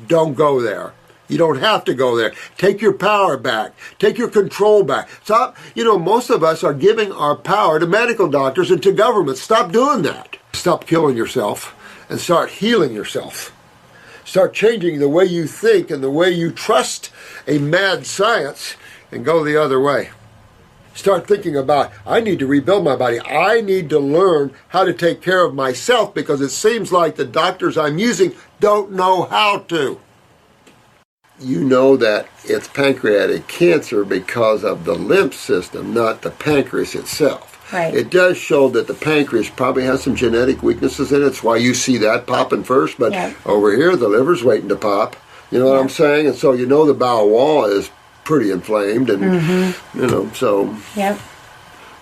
Don't go there. You don't have to go there. Take your power back. Take your control back. Stop. You know, most of us are giving our power to medical doctors and to governments. Stop doing that. Stop killing yourself and start healing yourself. Start changing the way you think and the way you trust a mad science and go the other way. Start thinking about, I need to rebuild my body. I need to learn how to take care of myself because it seems like the doctors I'm using don't know how to. You know that it's pancreatic cancer because of the lymph system, not the pancreas itself. Right. It does show that the pancreas probably has some genetic weaknesses in it. It's why you see that popping first. But over here, the liver's waiting to pop. You know what I'm saying? And so you know the bowel wall is pretty inflamed. And, you know, so. Yep.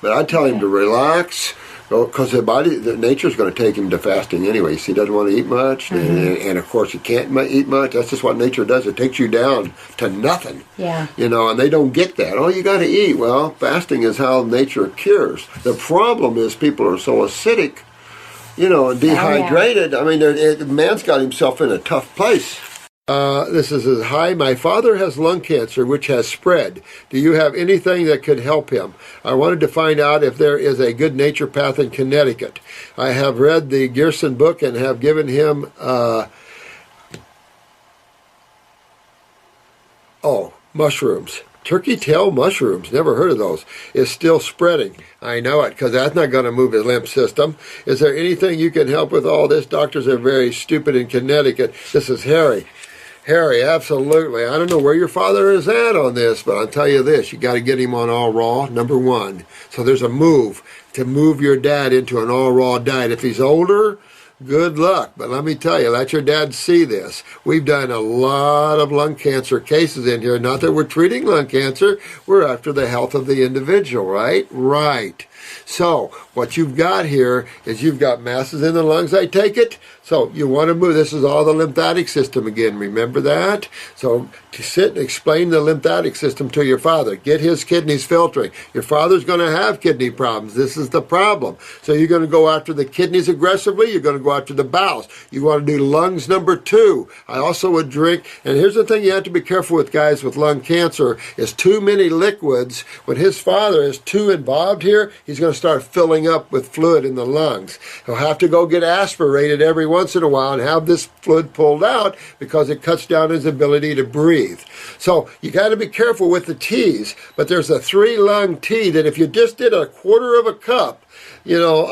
But I tell him to relax. Because the nature's going to take him to fasting anyway. So he doesn't want to eat much, and of course he can't eat much. That's just what nature does. It takes you down to nothing. Yeah. You know, and they don't get that. Oh, you got to eat. Well, fasting is how nature cures. The problem is people are so acidic, you know, and dehydrated. I mean, man's got himself in a tough place. This is hi, my father has lung cancer which has spread. Do you have anything that could help him? I wanted to find out if there is a good naturopath in Connecticut. I have read the Gerson book and have given him mushrooms. Turkey tail mushrooms, never heard of those, is still spreading. I know it, because that's not going to move his lymph system. Is there anything you can help with all this? Doctors are very stupid in Connecticut. This is Harry. Harry, absolutely. I don't know where your father is at on this, but I'll tell you this, you got to get him on all raw, number one. So there's a move to move your dad into an all raw diet. If he's older, good luck. But let me tell you, let your dad see this. We've done a lot of lung cancer cases in here. Not that we're treating lung cancer, we're after the health of the individual, right? Right. So what you've got here is you've got masses in the lungs, I take it. So you want to move, this is all the lymphatic system again, remember that? So to sit and explain the lymphatic system to your father, get his kidneys filtering. Your father's going to have kidney problems, this is the problem. So you're going to go after the kidneys aggressively, you're going to go after the bowels. You want to do lungs number 2. I also would drink, and here's the thing you have to be careful with guys with lung cancer, is too many liquids. When his father is too involved here, he's going to start filling up with fluid in the lungs. He'll have to go get aspirated every once in a while and have this fluid pulled out because it cuts down his ability to breathe. So you got to be careful with the teas, but there's a 3-lung tea that if you just did a quarter of a cup, you know,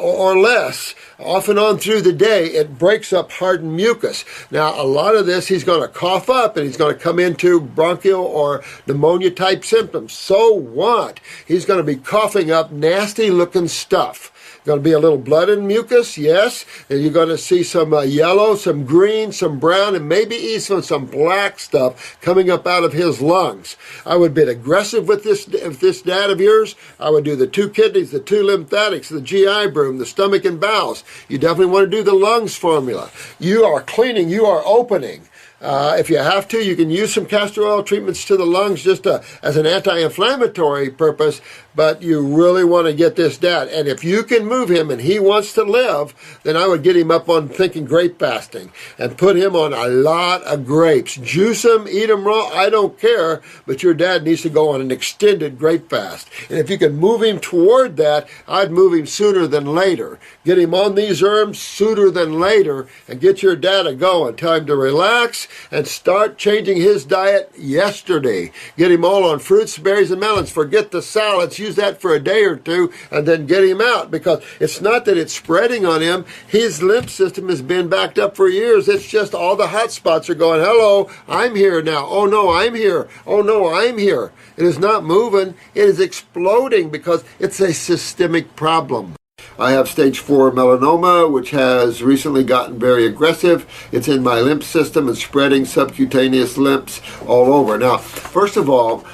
or less, off and on through the day, it breaks up hardened mucus. Now, a lot of this he's going to cough up and he's going to come into bronchial or pneumonia type symptoms. So what? He's going to be coughing up nasty looking stuff. Going to be a little blood and mucus, yes, and you're going to see some yellow, some green, some brown, and maybe even some black stuff coming up out of his lungs. I would be aggressive with this dad of yours. I would do the 2 kidneys, the 2 lymphatics, the GI broom, the stomach and bowels. You definitely want to do the lungs formula. You are cleaning, you are opening. If you have to, you can use some castor oil treatments to the lungs just as an anti-inflammatory purpose, but you really want to get this dad. And if you can move him and he wants to live, then I would get him up on thinking grape fasting and put him on a lot of grapes. Juice them, eat them raw, I don't care, but your dad needs to go on an extended grape fast. And if you can move him toward that, I'd move him sooner than later. Get him on these herbs sooner than later and get your dad a go and tell him to relax and start changing his diet yesterday. Get him all on fruits, berries, and melons. Forget the salads. Use that for a day or 2 and then get him out, because it's not that it's spreading on him. His lymph system has been backed up for years. It's just all the hot spots are going, hello, I'm here now. Oh no, I'm here. Oh no, I'm here. It is not moving. It is exploding because it's a systemic problem. I have stage 4 melanoma, which has recently gotten very aggressive. It's in my lymph system and spreading subcutaneous lymphs all over. Now, first of all,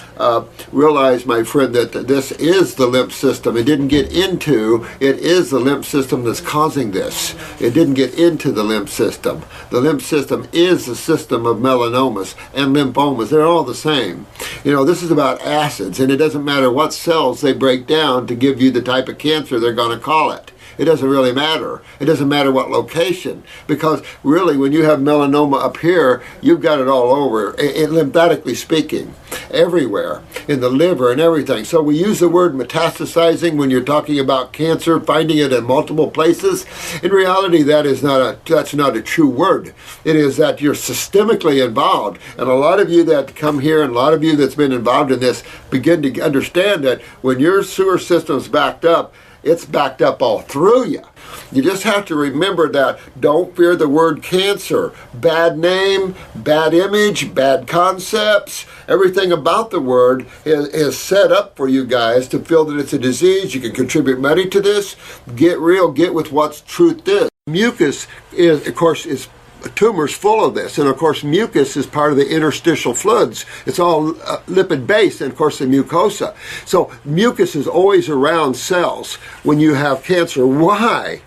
realize, my friend, that this is the lymph system. It didn't get into, it is the lymph system that's causing this. It didn't get into the lymph system. The lymph system is the system of melanomas and lymphomas. They're all the same. You know, this is about acids, and it doesn't matter what cells they break down to give you the type of cancer they're going to call it. It doesn't really matter. It doesn't matter what location, because really when you have melanoma up here, you've got it all over, lymphatically speaking, everywhere, in the liver and everything. So we use the word metastasizing when you're talking about cancer, finding it in multiple places. In reality, that's not a true word. It is that you're systemically involved. And a lot of you that come here and a lot of you that's been involved in this begin to understand that when your sewer system's backed up, it's backed up all through you. You just have to remember that. Don't fear the word cancer. Bad name, bad image, bad concepts. Everything about the word is set up for you guys to feel that it's a disease. You can contribute money to this. Get real. Get with what truth is. Mucus is, of course, tumors full of this, and of course mucus is part of the interstitial fluids. It's all lipid based, and of course the mucosa. So mucus is always around cells when you have cancer. Why?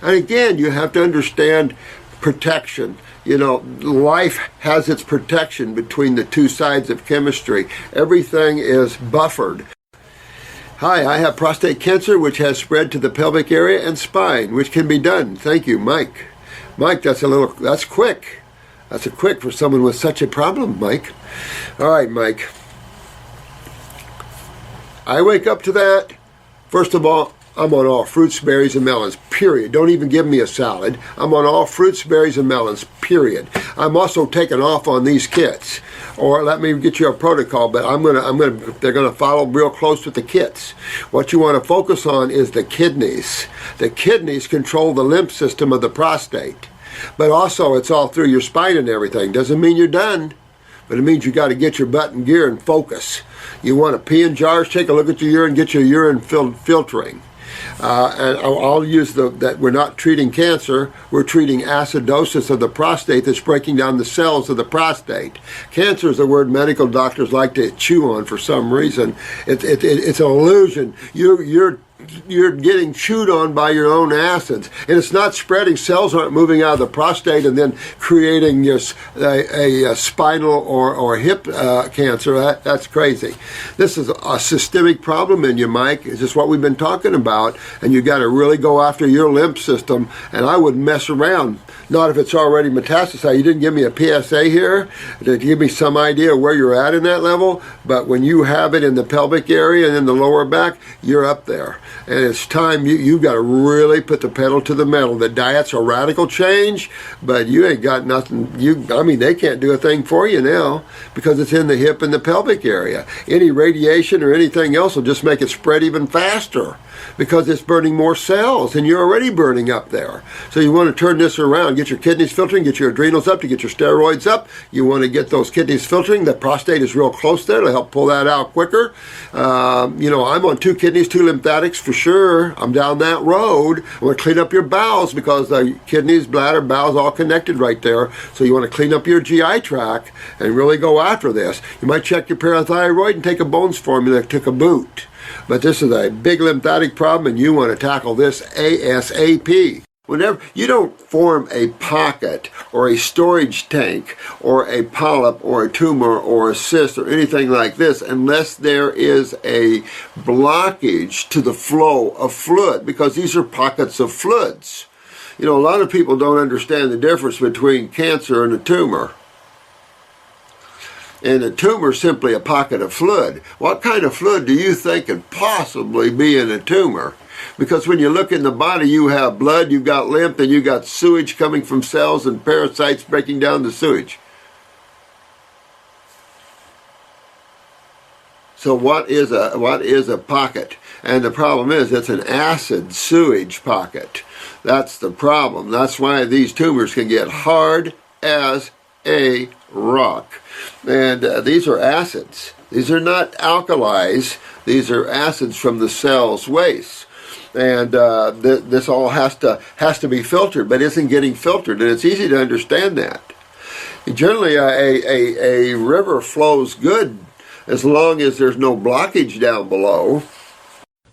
And again, you have to understand protection. You know, life has its protection between the two sides of chemistry. Everything is buffered. Hi, I have prostate cancer, which has spread to the pelvic area and spine, which can be done. Thank you, Mike. Mike, that's quick. That's quick for someone with such a problem, Mike. All right, Mike. I wake up to that. First of all, I'm on all fruits, berries, and melons, period. Don't even give me a salad. I'm on all fruits, berries, and melons, period. I'm also taking off on these kits. Or let me get you a protocol, but they're gonna follow real close with the kits. What you want to focus on is the kidneys. The kidneys control the lymph system of the prostate. But also, it's all through your spine and everything. Doesn't mean you're done, but it means you got to get your butt in gear and focus. You want to pee in jars, take a look at your urine, get your urine filtering. And I'll use that we're not treating cancer, we're treating acidosis of the prostate that's breaking down the cells of the prostate. Cancer is a word medical doctors like to chew on for some reason. It's an illusion. You're getting chewed on by your own acids, and it's not spreading. Cells aren't moving out of the prostate and then creating a spinal or hip cancer. That's crazy. This is a systemic problem in you, Mike. It's just what we've been talking about, and you got to really go after your lymph system, and I wouldn't mess around. Not if it's already metastasized. You didn't give me a PSA here to give me some idea where you're at in that level, but when you have it in the pelvic area and in the lower back, you're up there. And it's time you've got to really put the pedal to the metal. The diet's a radical change, but you ain't got nothing. They can't do a thing for you now because it's in the hip and the pelvic area. Any radiation or anything else will just make it spread even faster because it's burning more cells, and you're already burning up there. So you want to turn this around, get your kidneys filtering, get your adrenals up, to get your steroids up. You want to get those kidneys filtering. The prostate is real close there to help pull that out quicker. I'm on 2 kidneys, 2 lymphatics for sure. I'm down that road. I want to clean up your bowels because the kidneys, bladder, bowels all connected right there. So you want to clean up your GI tract and really go after this. You might check your parathyroid and take a bones formula to kaboot. But this is a big lymphatic problem, and you want to tackle this ASAP. Whenever you don't form a pocket or a storage tank or a polyp or a tumor or a cyst or anything like this unless there is a blockage to the flow of fluid, because these are pockets of fluids. A lot of people don't understand the difference between cancer and a tumor. And a tumor is simply a pocket of fluid. What kind of fluid do you think could possibly be in a tumor? Because when you look in the body, you have blood, you've got lymph, and you've got sewage coming from cells and parasites breaking down the sewage. So what is a pocket? And the problem is it's an acid sewage pocket. That's the problem. That's why these tumors can get hard as a rock. And these are acids. These are not alkalis. These are acids from the cell's waste. And this all has to be filtered, but isn't getting filtered. And it's easy to understand that. Generally, a river flows good as long as there's no blockage down below.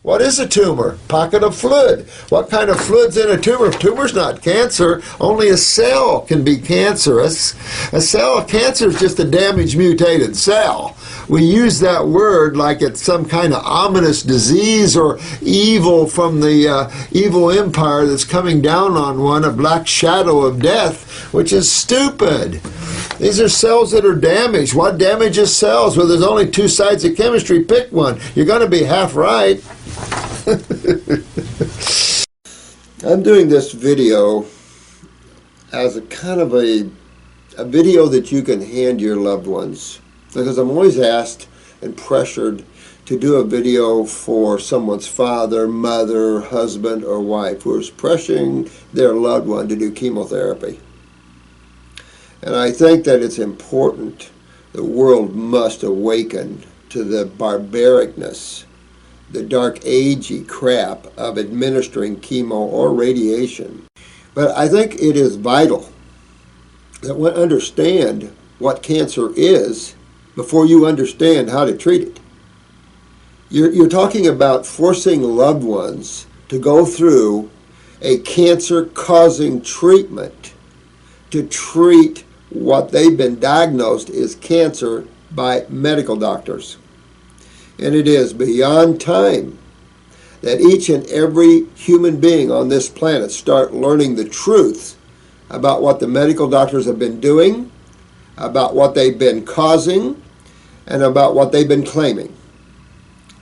What is a tumor? Pocket of fluid. What kind of fluid's in a tumor? A tumor's not cancer. Only a cell can be cancerous. A cell of cancer is just a damaged, mutated cell. We use that word like it's some kind of ominous disease or evil from the evil empire that's coming down on one, a black shadow of death, which is stupid. These are cells that are damaged. What damages cells? Well, there's only 2 sides of chemistry. Pick one. You're going to be half right. I'm doing this video as a kind of a video that you can hand your loved ones, because I'm always asked and pressured to do a video for someone's father, mother, husband, or wife who is pressuring their loved one to do chemotherapy. And I think that it's important. The world must awaken to the barbaricness, the dark agey crap of administering chemo or radiation. But I think it is vital that we understand what cancer is before you understand how to treat it. You're talking about forcing loved ones to go through a cancer-causing treatment to treat what they've been diagnosed as cancer by medical doctors. And it is beyond time that each and every human being on this planet start learning the truth about what the medical doctors have been doing, about what they've been causing, and about what they've been claiming.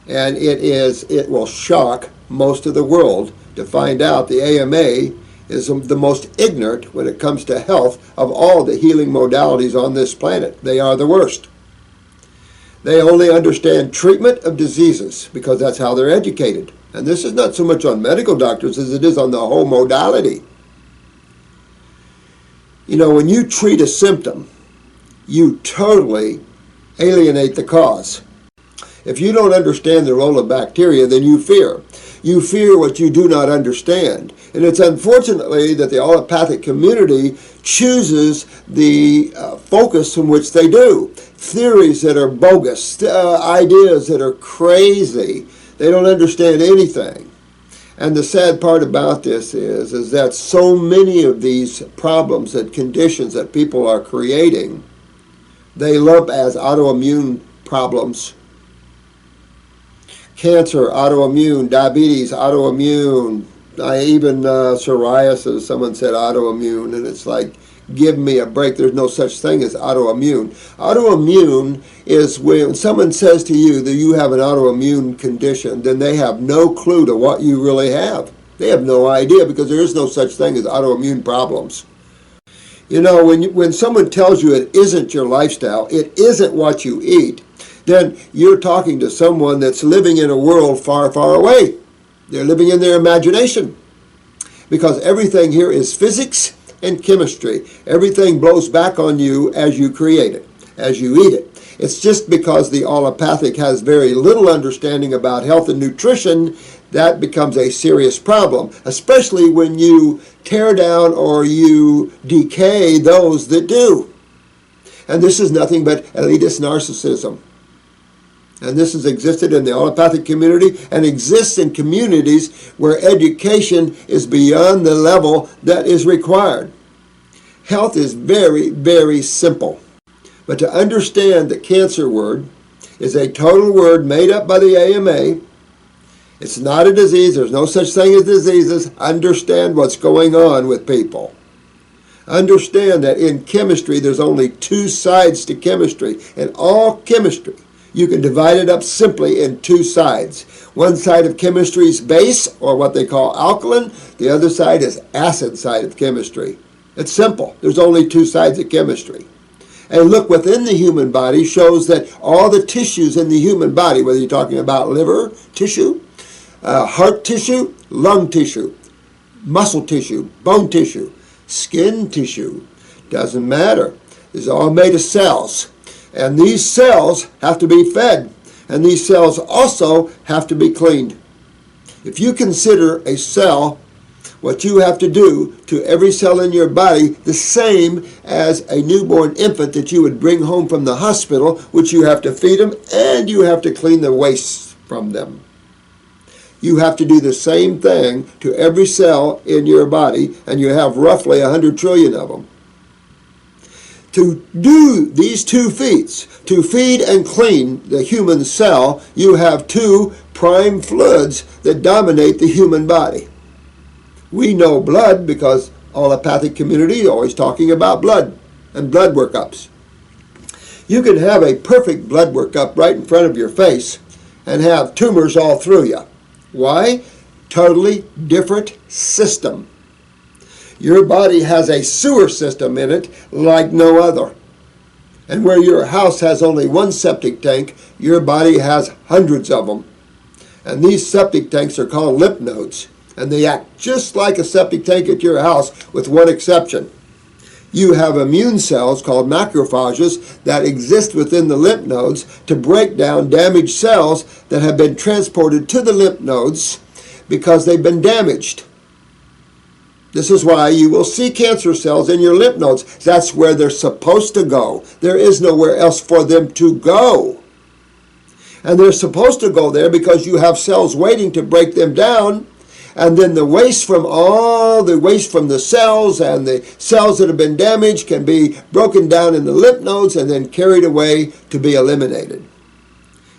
And it will shock most of the world to find out the AMA is the most ignorant when it comes to health of all the healing modalities on this planet. They are the worst. They only understand treatment of diseases because that's how they're educated. And this is not so much on medical doctors as it is on the whole modality. You know, when you treat a symptom, you totally alienate the cause. If you don't understand the role of bacteria, then you fear. You fear what you do not understand. And it's unfortunately that the allopathic community chooses the focus from which they do. Theories that are bogus, ideas that are crazy. They don't understand anything. And the sad part about this is that so many of these problems and conditions that people are creating, they lump as autoimmune problems. Cancer, autoimmune, diabetes, autoimmune, even psoriasis, someone said autoimmune, and it's like, give me a break. There's no such thing as autoimmune. Autoimmune is when someone says to you that you have an autoimmune condition, then they have no clue to what you really have. They have no idea, because there is no such thing as autoimmune problems. You know, when someone tells you it isn't your lifestyle, it isn't what you eat, then you're talking to someone that's living in a world far, far away. They're living in their imagination, because everything here is physics and chemistry. Everything blows back on you as you create it, as you eat it. It's just because the allopathic has very little understanding about health and nutrition that becomes a serious problem, especially when you tear down or you decay those that do. And this is nothing but elitist narcissism. And this has existed in the allopathic community and exists in communities where education is beyond the level that is required. Health is very, very simple. But to understand the cancer word is a total word made up by the AMA. It's not a disease. There's no such thing as diseases. Understand what's going on with people. Understand that in chemistry, there's only two sides to chemistry. In all chemistry, you can divide it up simply in two sides. One side of chemistry is base, or what they call alkaline. The other side is acid side of chemistry. It's simple. There's only two sides of chemistry. And look within the human body shows that all the tissues in the human body, whether you're talking about liver tissue, heart tissue, lung tissue, muscle tissue, bone tissue, skin tissue, doesn't matter. It's all made of cells. And these cells have to be fed. And these cells also have to be cleaned. If you consider a cell, what you have to do to every cell in your body, the same as a newborn infant that you would bring home from the hospital, which you have to feed them and you have to clean the waste from them. You have to do the same thing to every cell in your body, and you have roughly 100 trillion of them. To do these two feats, to feed and clean the human cell, you have two prime fluids that dominate the human body. We know blood because allopathic community is always talking about blood and blood workups. You can have a perfect blood workup right in front of your face and have tumors all through you. Why? Totally different system. Your body has a sewer system in it like no other. And where your house has only one septic tank, your body has hundreds of them. And these septic tanks are called lymph nodes. And they act just like a septic tank at your house, with one exception. You have immune cells called macrophages that exist within the lymph nodes to break down damaged cells that have been transported to the lymph nodes because they've been damaged. This is why you will see cancer cells in your lymph nodes. That's where they're supposed to go. There is nowhere else for them to go. And they're supposed to go there because you have cells waiting to break them down. And then the waste from the cells and the cells that have been damaged can be broken down in the lymph nodes and then carried away to be eliminated.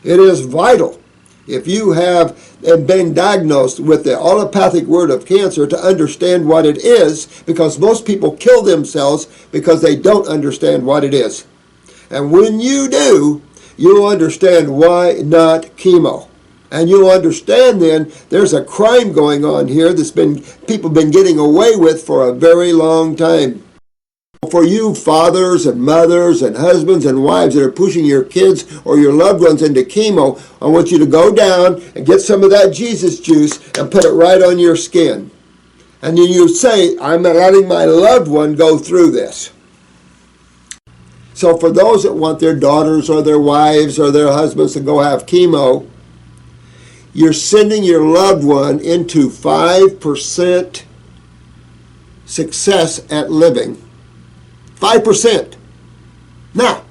It is vital, if you have been diagnosed with the allopathic word of cancer, to understand what it is, because most people kill themselves because they don't understand what it is. And when you do, you'll understand why not chemo. And you'll understand then there's a crime going on here that's people been getting away with for a very long time. For you fathers and mothers and husbands and wives that are pushing your kids or your loved ones into chemo, I want you to go down and get some of that Jesus juice and put it right on your skin. And then you say, I'm letting my loved one go through this. So for those that want their daughters or their wives or their husbands to go have chemo, you're sending your loved one into 5% success at living. 5%. Now,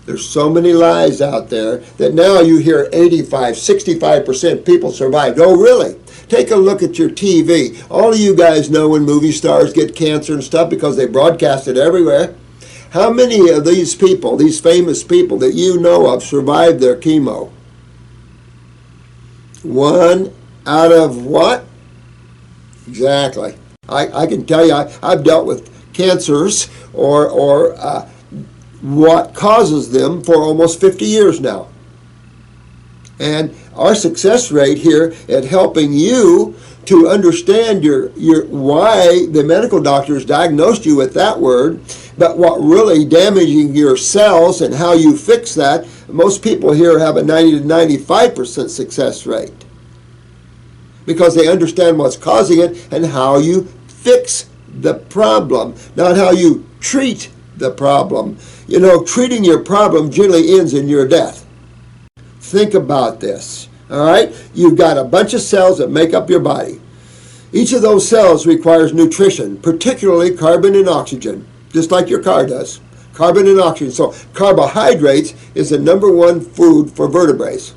there's so many lies out there that now you hear 85, 65% people survived. Oh, really? Take a look at your TV. All of you guys know when movie stars get cancer and stuff because they broadcast it everywhere. How many of these people, these famous people that you know of, survived their chemo? 1 out of what? Exactly. I can tell you, I've dealt with cancers or what causes them for almost 50 years now. And our success rate here at helping you to understand your why the medical doctors diagnosed you with that word, but what really damaging your cells and how you fix that, most people here have a 90 to 95% success rate because they understand what's causing it and how you fix the problem, not how you treat the problem. You know, treating your problem generally ends in your death. Think about this, all right? You've got a bunch of cells that make up your body. Each of those cells requires nutrition, particularly carbon and oxygen, just like your car does. Carbon and oxygen. So carbohydrates is the number one food for vertebrates.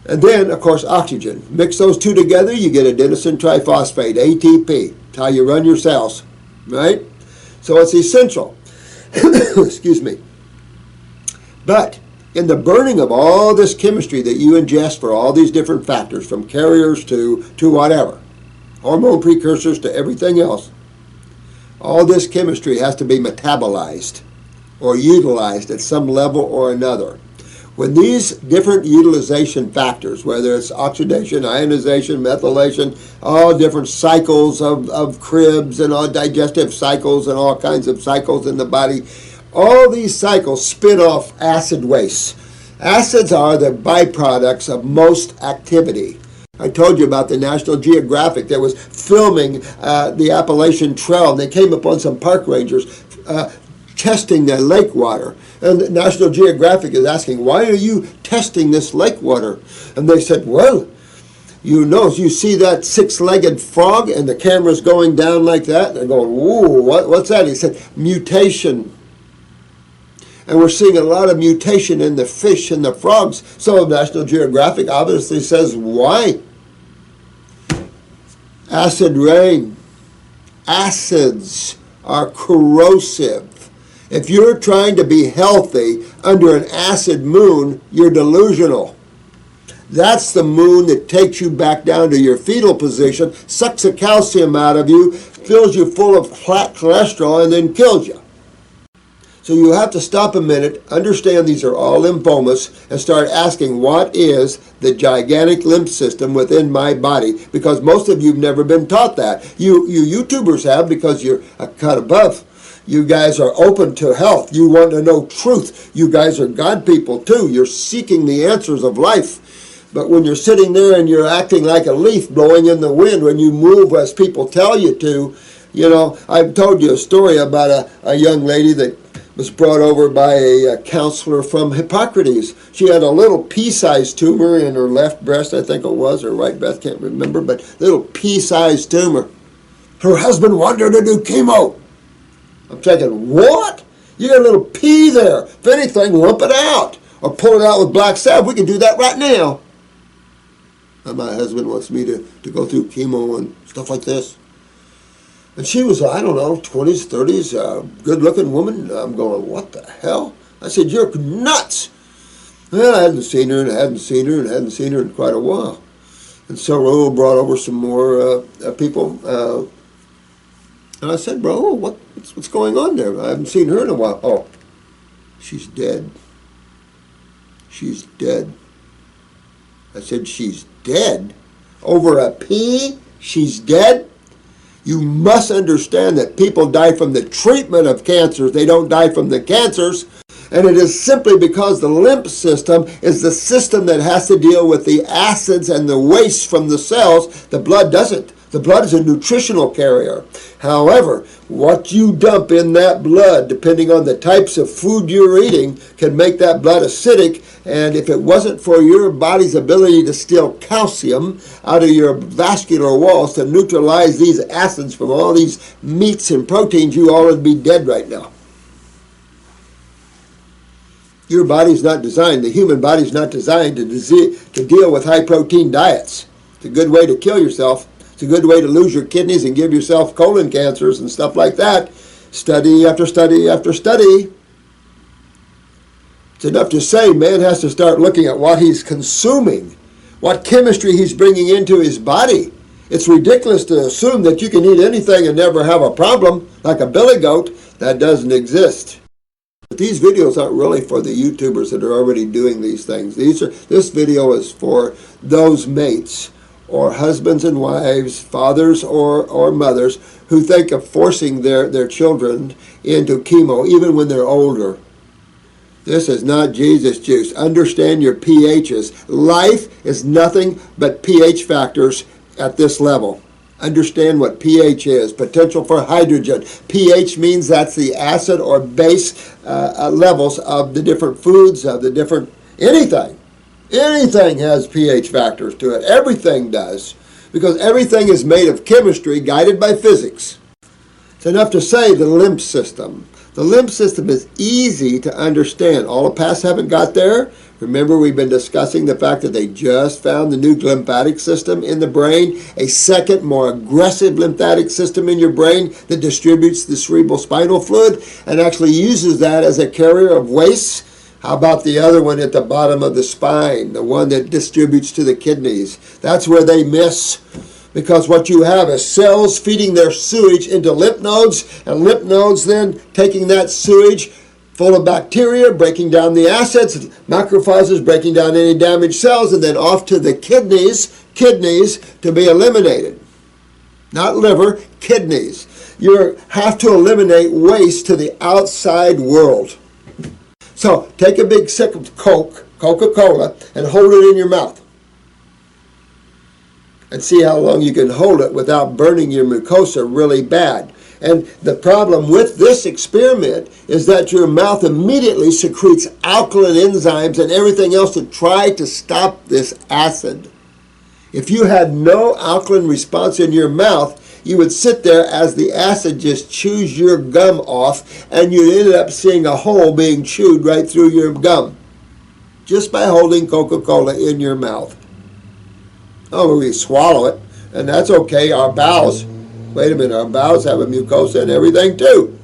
And then, of course, oxygen. Mix those two together, you get adenosine triphosphate, ATP. It's how you run your cells, right? So it's essential. Excuse me. But in the burning of all this chemistry that you ingest for all these different factors, from carriers to whatever, hormone precursors to everything else, all this chemistry has to be metabolized or utilized at some level or another. When these different utilization factors, whether it's oxidation, ionization, methylation, all different cycles of Krebs and all digestive cycles and all kinds of cycles in the body, all these cycles spit off acid waste. Acids are the byproducts of most activity. I told you about the National Geographic that was filming the Appalachian Trail, and they came upon some park rangers testing the lake water. And National Geographic is asking, why are you testing this lake water? And they said, well, you know, you see that six-legged frog and the camera's going down like that? They're going, whoa, what's that? He said, mutation. And we're seeing a lot of mutation in the fish and the frogs. So National Geographic obviously says, why? Acid rain. Acids are corrosive. If you're trying to be healthy under an acid moon, you're delusional. That's the moon that takes you back down to your fetal position, sucks the calcium out of you, fills you full of flat cholesterol, and then kills you. So you have to stop a minute, understand these are all lymphomas, and start asking, what is the gigantic lymph system within my body? Because most of you have never been taught that. You YouTubers have, because you're a cut above. You guys are open to health. You want to know truth. You guys are God people too. You're seeking the answers of life. But when you're sitting there and you're acting like a leaf blowing in the wind, when you move as people tell you to, you know, I've told you a story about a young lady that was brought over by a counselor from Hippocrates. She had a little pea-sized tumor in her left breast, I think it was, or right breast, can't remember, but little pea-sized tumor. Her husband wanted her to do chemo. I'm thinking, what? You got a little pea there. If anything, lump it out. Or pull it out with black salve. We can do that right now. And my husband wants me to go through chemo and stuff like this. And she was, I don't know, 20s, 30s, good-looking woman. I'm going, what the hell? I said, you're nuts. Well, I hadn't seen her, and I hadn't seen her, and I hadn't seen her in quite a while. And so Raul brought over some more people. And I said, bro, what's going on there? I haven't seen her in a while. Oh, she's dead. She's dead. I said, she's dead? Over a pea? She's dead? You must understand that people die from the treatment of cancers. They don't die from the cancers. And it is simply because the lymph system is the system that has to deal with the acids and the waste from the cells. The blood doesn't. The blood is a nutritional carrier. However, what you dump in that blood, depending on the types of food you're eating, can make that blood acidic. And if it wasn't for your body's ability to steal calcium out of your vascular walls to neutralize these acids from all these meats and proteins, you all would be dead right now. Your body's not designed, the human body's not designed to deal with high-protein diets. It's a good way to kill yourself. It's a good way to lose your kidneys and give yourself colon cancers and stuff like that. Study after study after study. It's enough to say man has to start looking at what he's consuming, what chemistry he's bringing into his body. It's ridiculous to assume that you can eat anything and never have a problem, like a billy goat. That doesn't exist. But these videos aren't really for the YouTubers that are already doing these things. This video is for those mates or husbands and wives, fathers or mothers who think of forcing their children into chemo even when they're older. This is not Jesus juice. Understand your pHs. Life is nothing but pH factors at this level. Understand what pH is. Potential for hydrogen. pH means that's the acid or base levels of the different foods, of the different anything. Anything has pH factors to it. Everything does. Because everything is made of chemistry guided by physics. It's enough to say the lymph system. The lymph system is easy to understand. Allopaths haven't got there. Remember, we've been discussing the fact that they just found the new lymphatic system in the brain, a second, more aggressive lymphatic system in your brain that distributes the cerebral spinal fluid and actually uses that as a carrier of waste. How about the other one at the bottom of the spine, the one that distributes to the kidneys? That's where they miss, because what you have is cells feeding their sewage into lymph nodes, and lymph nodes then taking that sewage full of bacteria, breaking down the acids, macrophages breaking down any damaged cells, and then off to the kidneys to be eliminated. Not liver, kidneys. You have to eliminate waste to the outside world. So take a big sip of Coca-Cola, and hold it in your mouth. And see how long you can hold it without burning your mucosa really bad. And the problem with this experiment is that your mouth immediately secretes alkaline enzymes and everything else to try to stop this acid. If you had no alkaline response in your mouth, you would sit there as the acid just chews your gum off, and you'd end up seeing a hole being chewed right through your gum just by holding Coca-Cola in your mouth. Oh, we swallow it, and that's okay. Our bowels, wait a minute, our bowels have a mucosa and everything too.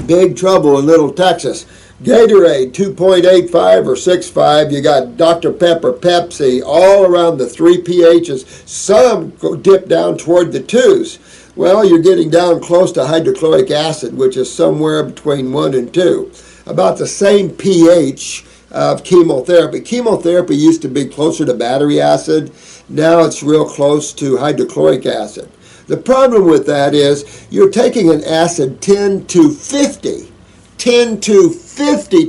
Big trouble in Little Texas. Gatorade, 2.85 or 6.5. You got Dr. Pepper, Pepsi, all around the 3 pHs. Some dip down toward the 2s. Well, you're getting down close to hydrochloric acid, which is somewhere between 1 and 2. About the same pH of chemotherapy. Chemotherapy used to be closer to battery acid. Now it's real close to hydrochloric acid. The problem with that is you're taking an acid 10 to 50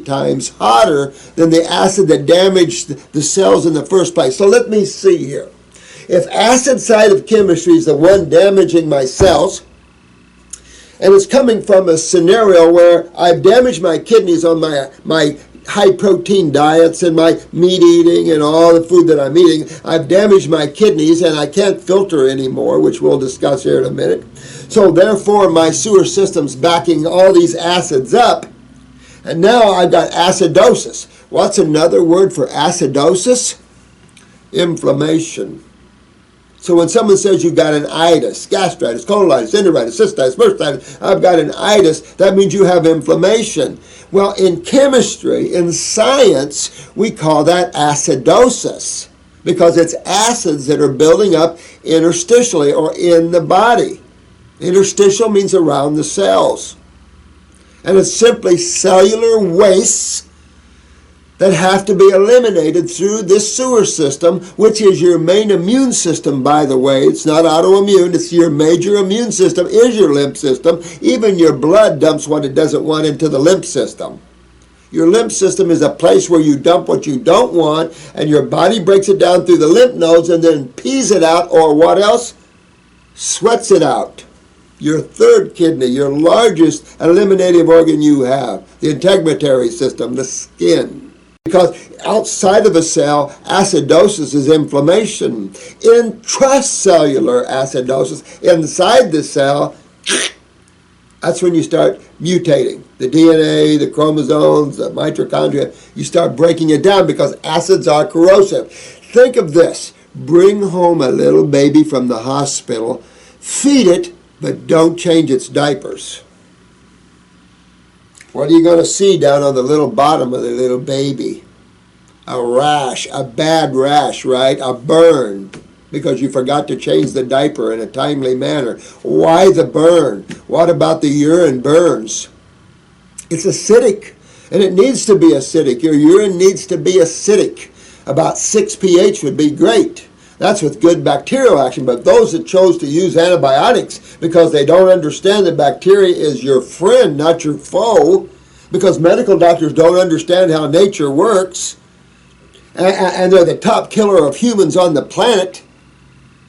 times hotter than the acid that damaged the cells in the first place. So let me see here. If acid side of chemistry is the one damaging my cells, and it's coming from a scenario where I've damaged my kidneys on my high-protein diets and my meat eating and all the food that I'm eating, I've damaged my kidneys and I can't filter anymore, which we'll discuss here in a minute. So therefore, my sewer system's backing all these acids up, and now I've got acidosis. What's another word for acidosis? Inflammation. So when someone says you've got an itis, gastritis, colitis, enteritis, cystitis, bursitis, I've got an itis, that means you have inflammation. Well, in chemistry, in science, we call that acidosis because it's acids that are building up interstitially or in the body. Interstitial means around the cells. And it's simply cellular wastes that have to be eliminated through this sewer system, which is your main immune system, by the way. It's not autoimmune. It's your major immune system is your lymph system. Even your blood dumps what it doesn't want into the lymph system. Your lymph system is a place where you dump what you don't want, and your body breaks it down through the lymph nodes and then pees it out, or what else? Sweats it out. Your third kidney, your largest eliminative organ you have, the integumentary system, the skin. Because outside of a cell, acidosis is inflammation. Intracellular acidosis, inside the cell, that's when you start mutating. The DNA, the chromosomes, the mitochondria, you start breaking it down because acids are corrosive. Think of this. Bring home a little baby from the hospital, feed it, but don't change its diapers. What are you going to see down on the little bottom of the little baby? A rash, a bad rash, right? A burn, because you forgot to change the diaper in a timely manner. Why the burn? What about the urine burns? It's acidic, and it needs to be acidic. Your urine needs to be acidic. About 6 pH would be great. That's with good bacterial action, but those that chose to use antibiotics because they don't understand that bacteria is your friend, not your foe, because medical doctors don't understand how nature works, and they're the top killer of humans on the planet.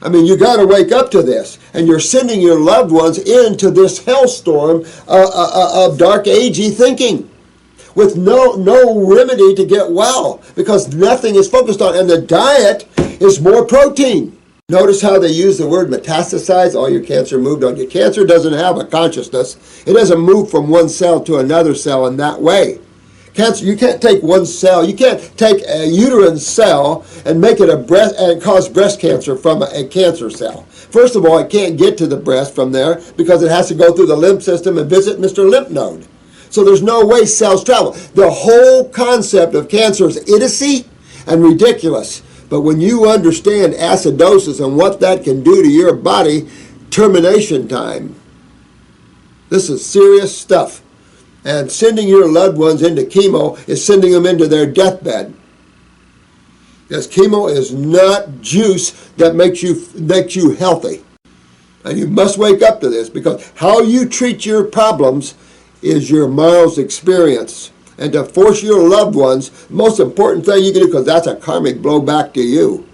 I mean, you got to wake up to this, and you're sending your loved ones into this hellstorm of dark agey thinking, with no remedy to get well, because nothing is focused on, and the diet is more protein. Notice how they use the word metastasize. All your cancer moved on. Your cancer doesn't have a consciousness. It doesn't move from one cell to another cell in that way. Cancer, you can't take one cell. You can't take a uterine cell and make it a breast and cause breast cancer from a cancer cell. First of all, it can't get to the breast from there because it has to go through the lymph system and visit Mr. Lymph Node. So there's no way cells travel. The whole concept of cancer is idiocy and ridiculous. But when you understand acidosis and what that can do to your body, termination time, this is serious stuff. And sending your loved ones into chemo is sending them into their deathbed. Because chemo is not juice that makes you healthy. And you must wake up to this, because how you treat your problems is your morrow's experience. And to force your loved ones, the most important thing you can do, because that's a karmic blow back to you.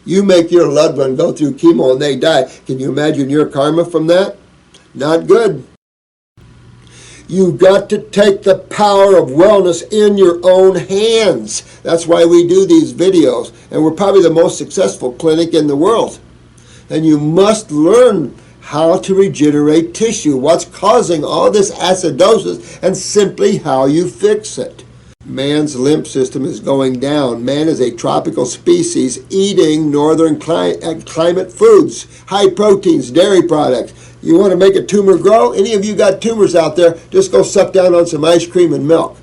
You make your loved one go through chemo and they die. Can you imagine your karma from that? Not good. You've got to take the power of wellness in your own hands. That's why we do these videos. And we're probably the most successful clinic in the world. And you must learn how to regenerate tissue, what's causing all this acidosis, and simply how you fix it. Man's lymph system is going down. Man is a tropical species eating northern climate foods, high proteins, dairy products. You want to make a tumor grow? Any of you got tumors out there, just go suck down on some ice cream and milk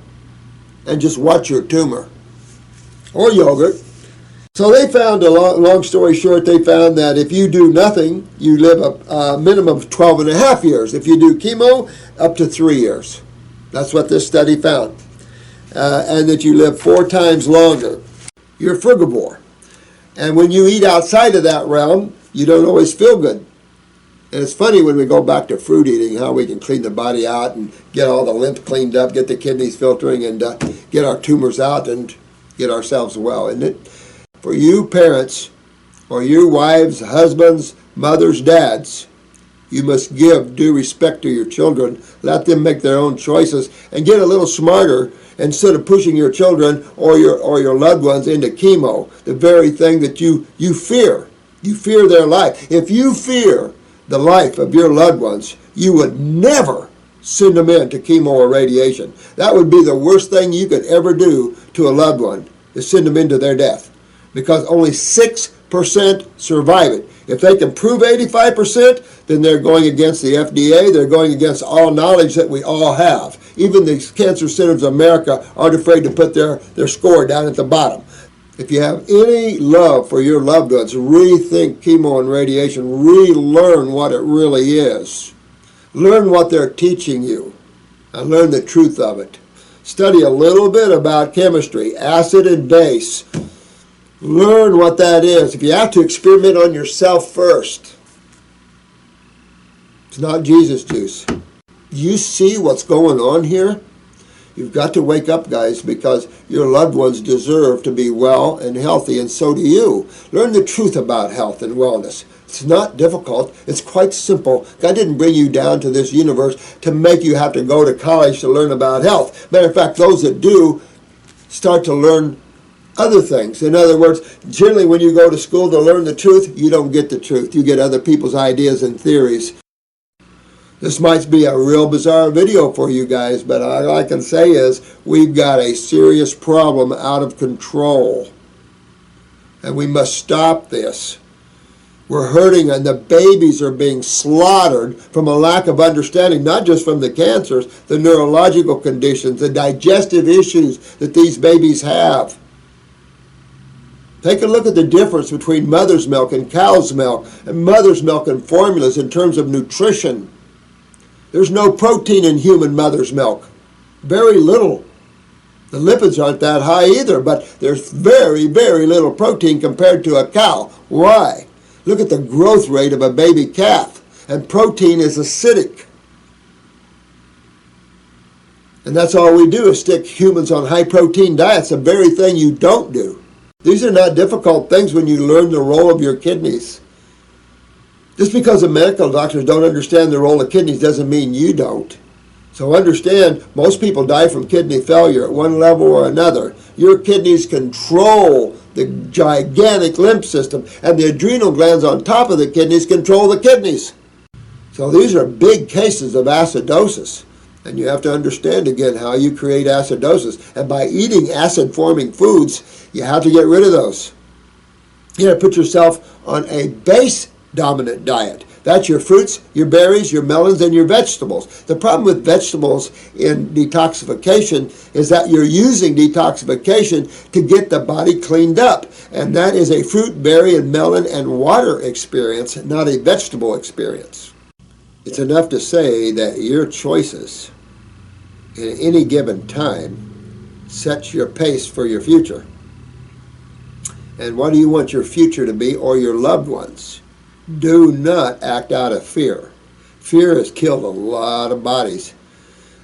and just watch your tumor. Or yogurt. So they found, a long story short, they found that if you do nothing, you live a minimum of 12 and a half years. If you do chemo, up to 3 years. That's what this study found. And that you live 4 times longer. You're a frugivore. And when you eat outside of that realm, you don't always feel good. And it's funny when we go back to fruit eating, how we can clean the body out and get all the lymph cleaned up, get the kidneys filtering, and get our tumors out and get ourselves well, isn't it? For you parents, or you wives, husbands, mothers, dads, you must give due respect to your children. Let them make their own choices and get a little smarter instead of pushing your children or your loved ones into chemo, the very thing that you fear. You fear their life. If you fear the life of your loved ones, you would never send them into chemo or radiation. That would be the worst thing you could ever do to a loved one, is send them into their death. Because only 6% survive it. If they can prove 85%, then they're going against the FDA. They're going against all knowledge that we all have. Even the Cancer Centers of America aren't afraid to put their score down at the bottom. If you have any love for your loved ones, rethink chemo and radiation. Relearn what it really is. Learn what they're teaching you, and learn the truth of it. Study a little bit about chemistry, acid and base. Learn what that is. If you have to, experiment on yourself first. It's not Jesus juice. You see what's going on here? You've got to wake up, guys, because your loved ones deserve to be well and healthy, and so do you. Learn the truth about health and wellness. It's not difficult. It's quite simple. God didn't bring you down to this universe to make you have to go to college to learn about health. Matter of fact, those that do start to learn other things. In other words, generally when you go to school to learn the truth, you don't get the truth. You get other people's ideas and theories. This might be a real bizarre video for you guys, but all I can say is we've got a serious problem out of control. And we must stop this. We're hurting, and the babies are being slaughtered from a lack of understanding, not just from the cancers, the neurological conditions, the digestive issues that these babies have. Take a look at the difference between mother's milk and cow's milk, and mother's milk and formulas in terms of nutrition. There's no protein in human mother's milk. Very little. The lipids aren't that high either, but there's very, very little protein compared to a cow. Why? Look at the growth rate of a baby calf, and protein is acidic. And that's all we do is stick humans on high protein diets, the very thing you don't do. These are not difficult things when you learn the role of your kidneys. Just because the medical doctors don't understand the role of kidneys doesn't mean you don't. So understand, most people die from kidney failure at one level or another. Your kidneys control the gigantic lymph system, and the adrenal glands on top of the kidneys control the kidneys. So these are big cases of acidosis. And you have to understand again how you create acidosis. And by eating acid-forming foods, you have to get rid of those. You have to put yourself on a base-dominant diet. That's your fruits, your berries, your melons, and your vegetables. The problem with vegetables in detoxification is that you're using detoxification to get the body cleaned up. And that is a fruit, berry, and melon and water experience, not a vegetable experience. It's enough to say that your choices at any given time sets your pace for your future. And what do you want your future to be, or your loved ones? Do not act out of fear. Fear has killed a lot of bodies.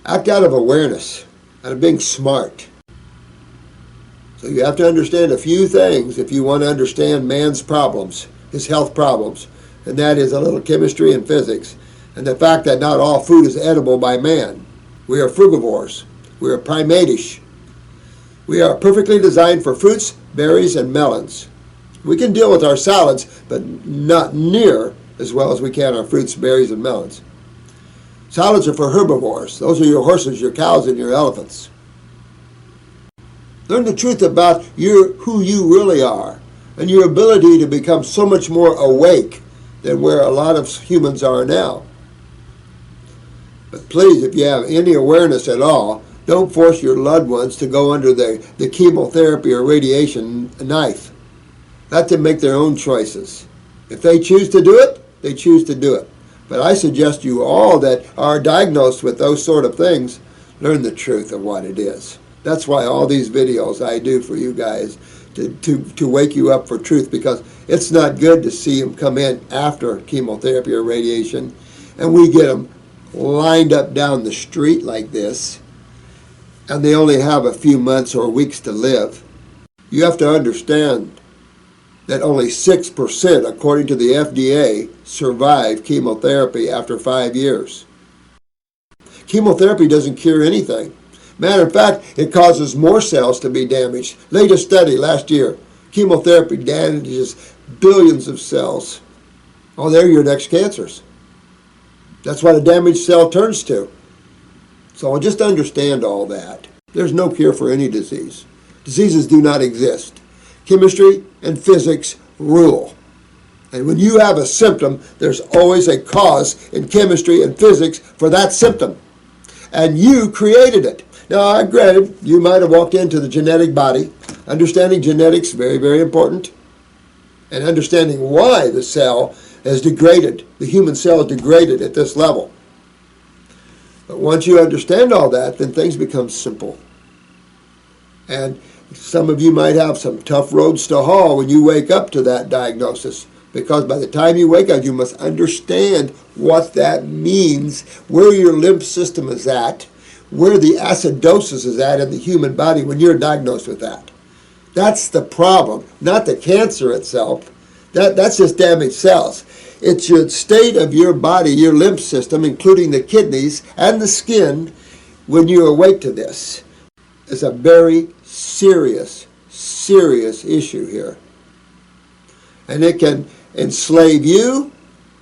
Act out of awareness, out of being smart. So you have to understand a few things if you want to understand man's problems, his health problems, and that is a little chemistry and physics, and the fact that not all food is edible by man. We are frugivores. We are primatish. We are perfectly designed for fruits, berries, and melons. We can deal with our salads, but not near as well as we can our fruits, berries, and melons. Salads are for herbivores. Those are your horses, your cows, and your elephants. Learn the truth about who you really are and your ability to become so much more awake than where a lot of humans are now. But please, if you have any awareness at all, don't force your loved ones to go under the chemotherapy or radiation knife. Let them make their own choices. If they choose to do it, they choose to do it. But I suggest you all that are diagnosed with those sort of things, learn the truth of what it is. That's why all these videos I do for you guys, to wake you up for truth, because it's not good to see them come in after chemotherapy or radiation, and we get them lined up down the street like this, and they only have a few months or weeks to live. You have to understand that only 6%, according to the FDA, survive chemotherapy after 5 years. Chemotherapy doesn't cure anything. Matter of fact, it causes more cells to be damaged. Latest study last year, chemotherapy damages billions of cells. Oh, they're your next cancers. That's what a damaged cell turns to. So just understand all that. There's no cure for any disease. Diseases do not exist. Chemistry and physics rule. And when you have a symptom, there's always a cause in chemistry and physics for that symptom. And you created it. Now, granted, you might have walked into the genetic body. Understanding genetics, very, very important. And understanding why the cell is degraded, the human cell is degraded at this level. But once you understand all that, then things become simple. And some of you might have some tough roads to haul when you wake up to that diagnosis, because by the time you wake up, you must understand what that means, where your lymph system is at, where the acidosis is at in the human body when you're diagnosed with that. That's the problem, not the cancer itself. That's just damaged cells. It's your state of your body, your lymph system, including the kidneys and the skin, when you awake to this. It's a very serious issue here. And it can enslave you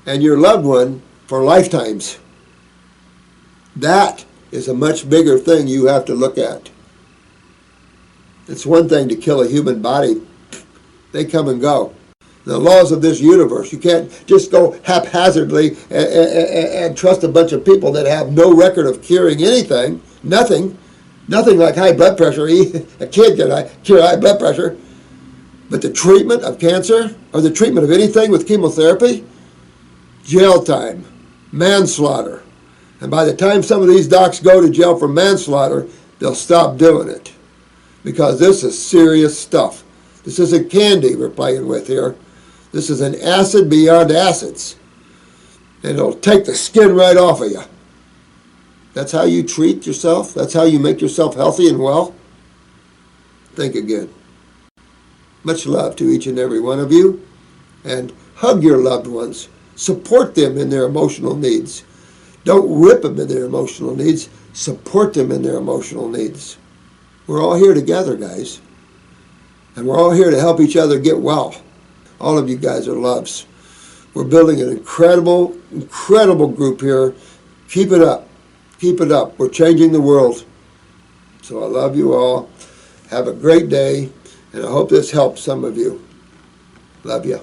and your loved one for lifetimes. That is a much bigger thing you have to look at. It's one thing to kill a human body. They come and go. The laws of this universe. You can't just go haphazardly and trust a bunch of people that have no record of curing anything. Nothing like high blood pressure. A kid can cure high blood pressure. But the treatment of cancer, or the treatment of anything with chemotherapy, jail time, manslaughter. And by the time some of these docs go to jail for manslaughter, they'll stop doing it. Because this is serious stuff. This isn't candy we're playing with here. This is an acid beyond acids. And it'll take the skin right off of you. That's how you treat yourself? That's how you make yourself healthy and well? Think again. Much love to each and every one of you. And hug your loved ones. Support them in their emotional needs. Don't rip them in their emotional needs. Support them in their emotional needs. We're all here together, guys. And we're all here to help each other get well. All of you guys are loves. We're building an incredible group here. Keep it up. Keep it up. We're changing the world. So I love you all. Have a great day. And I hope this helps some of you. Love you.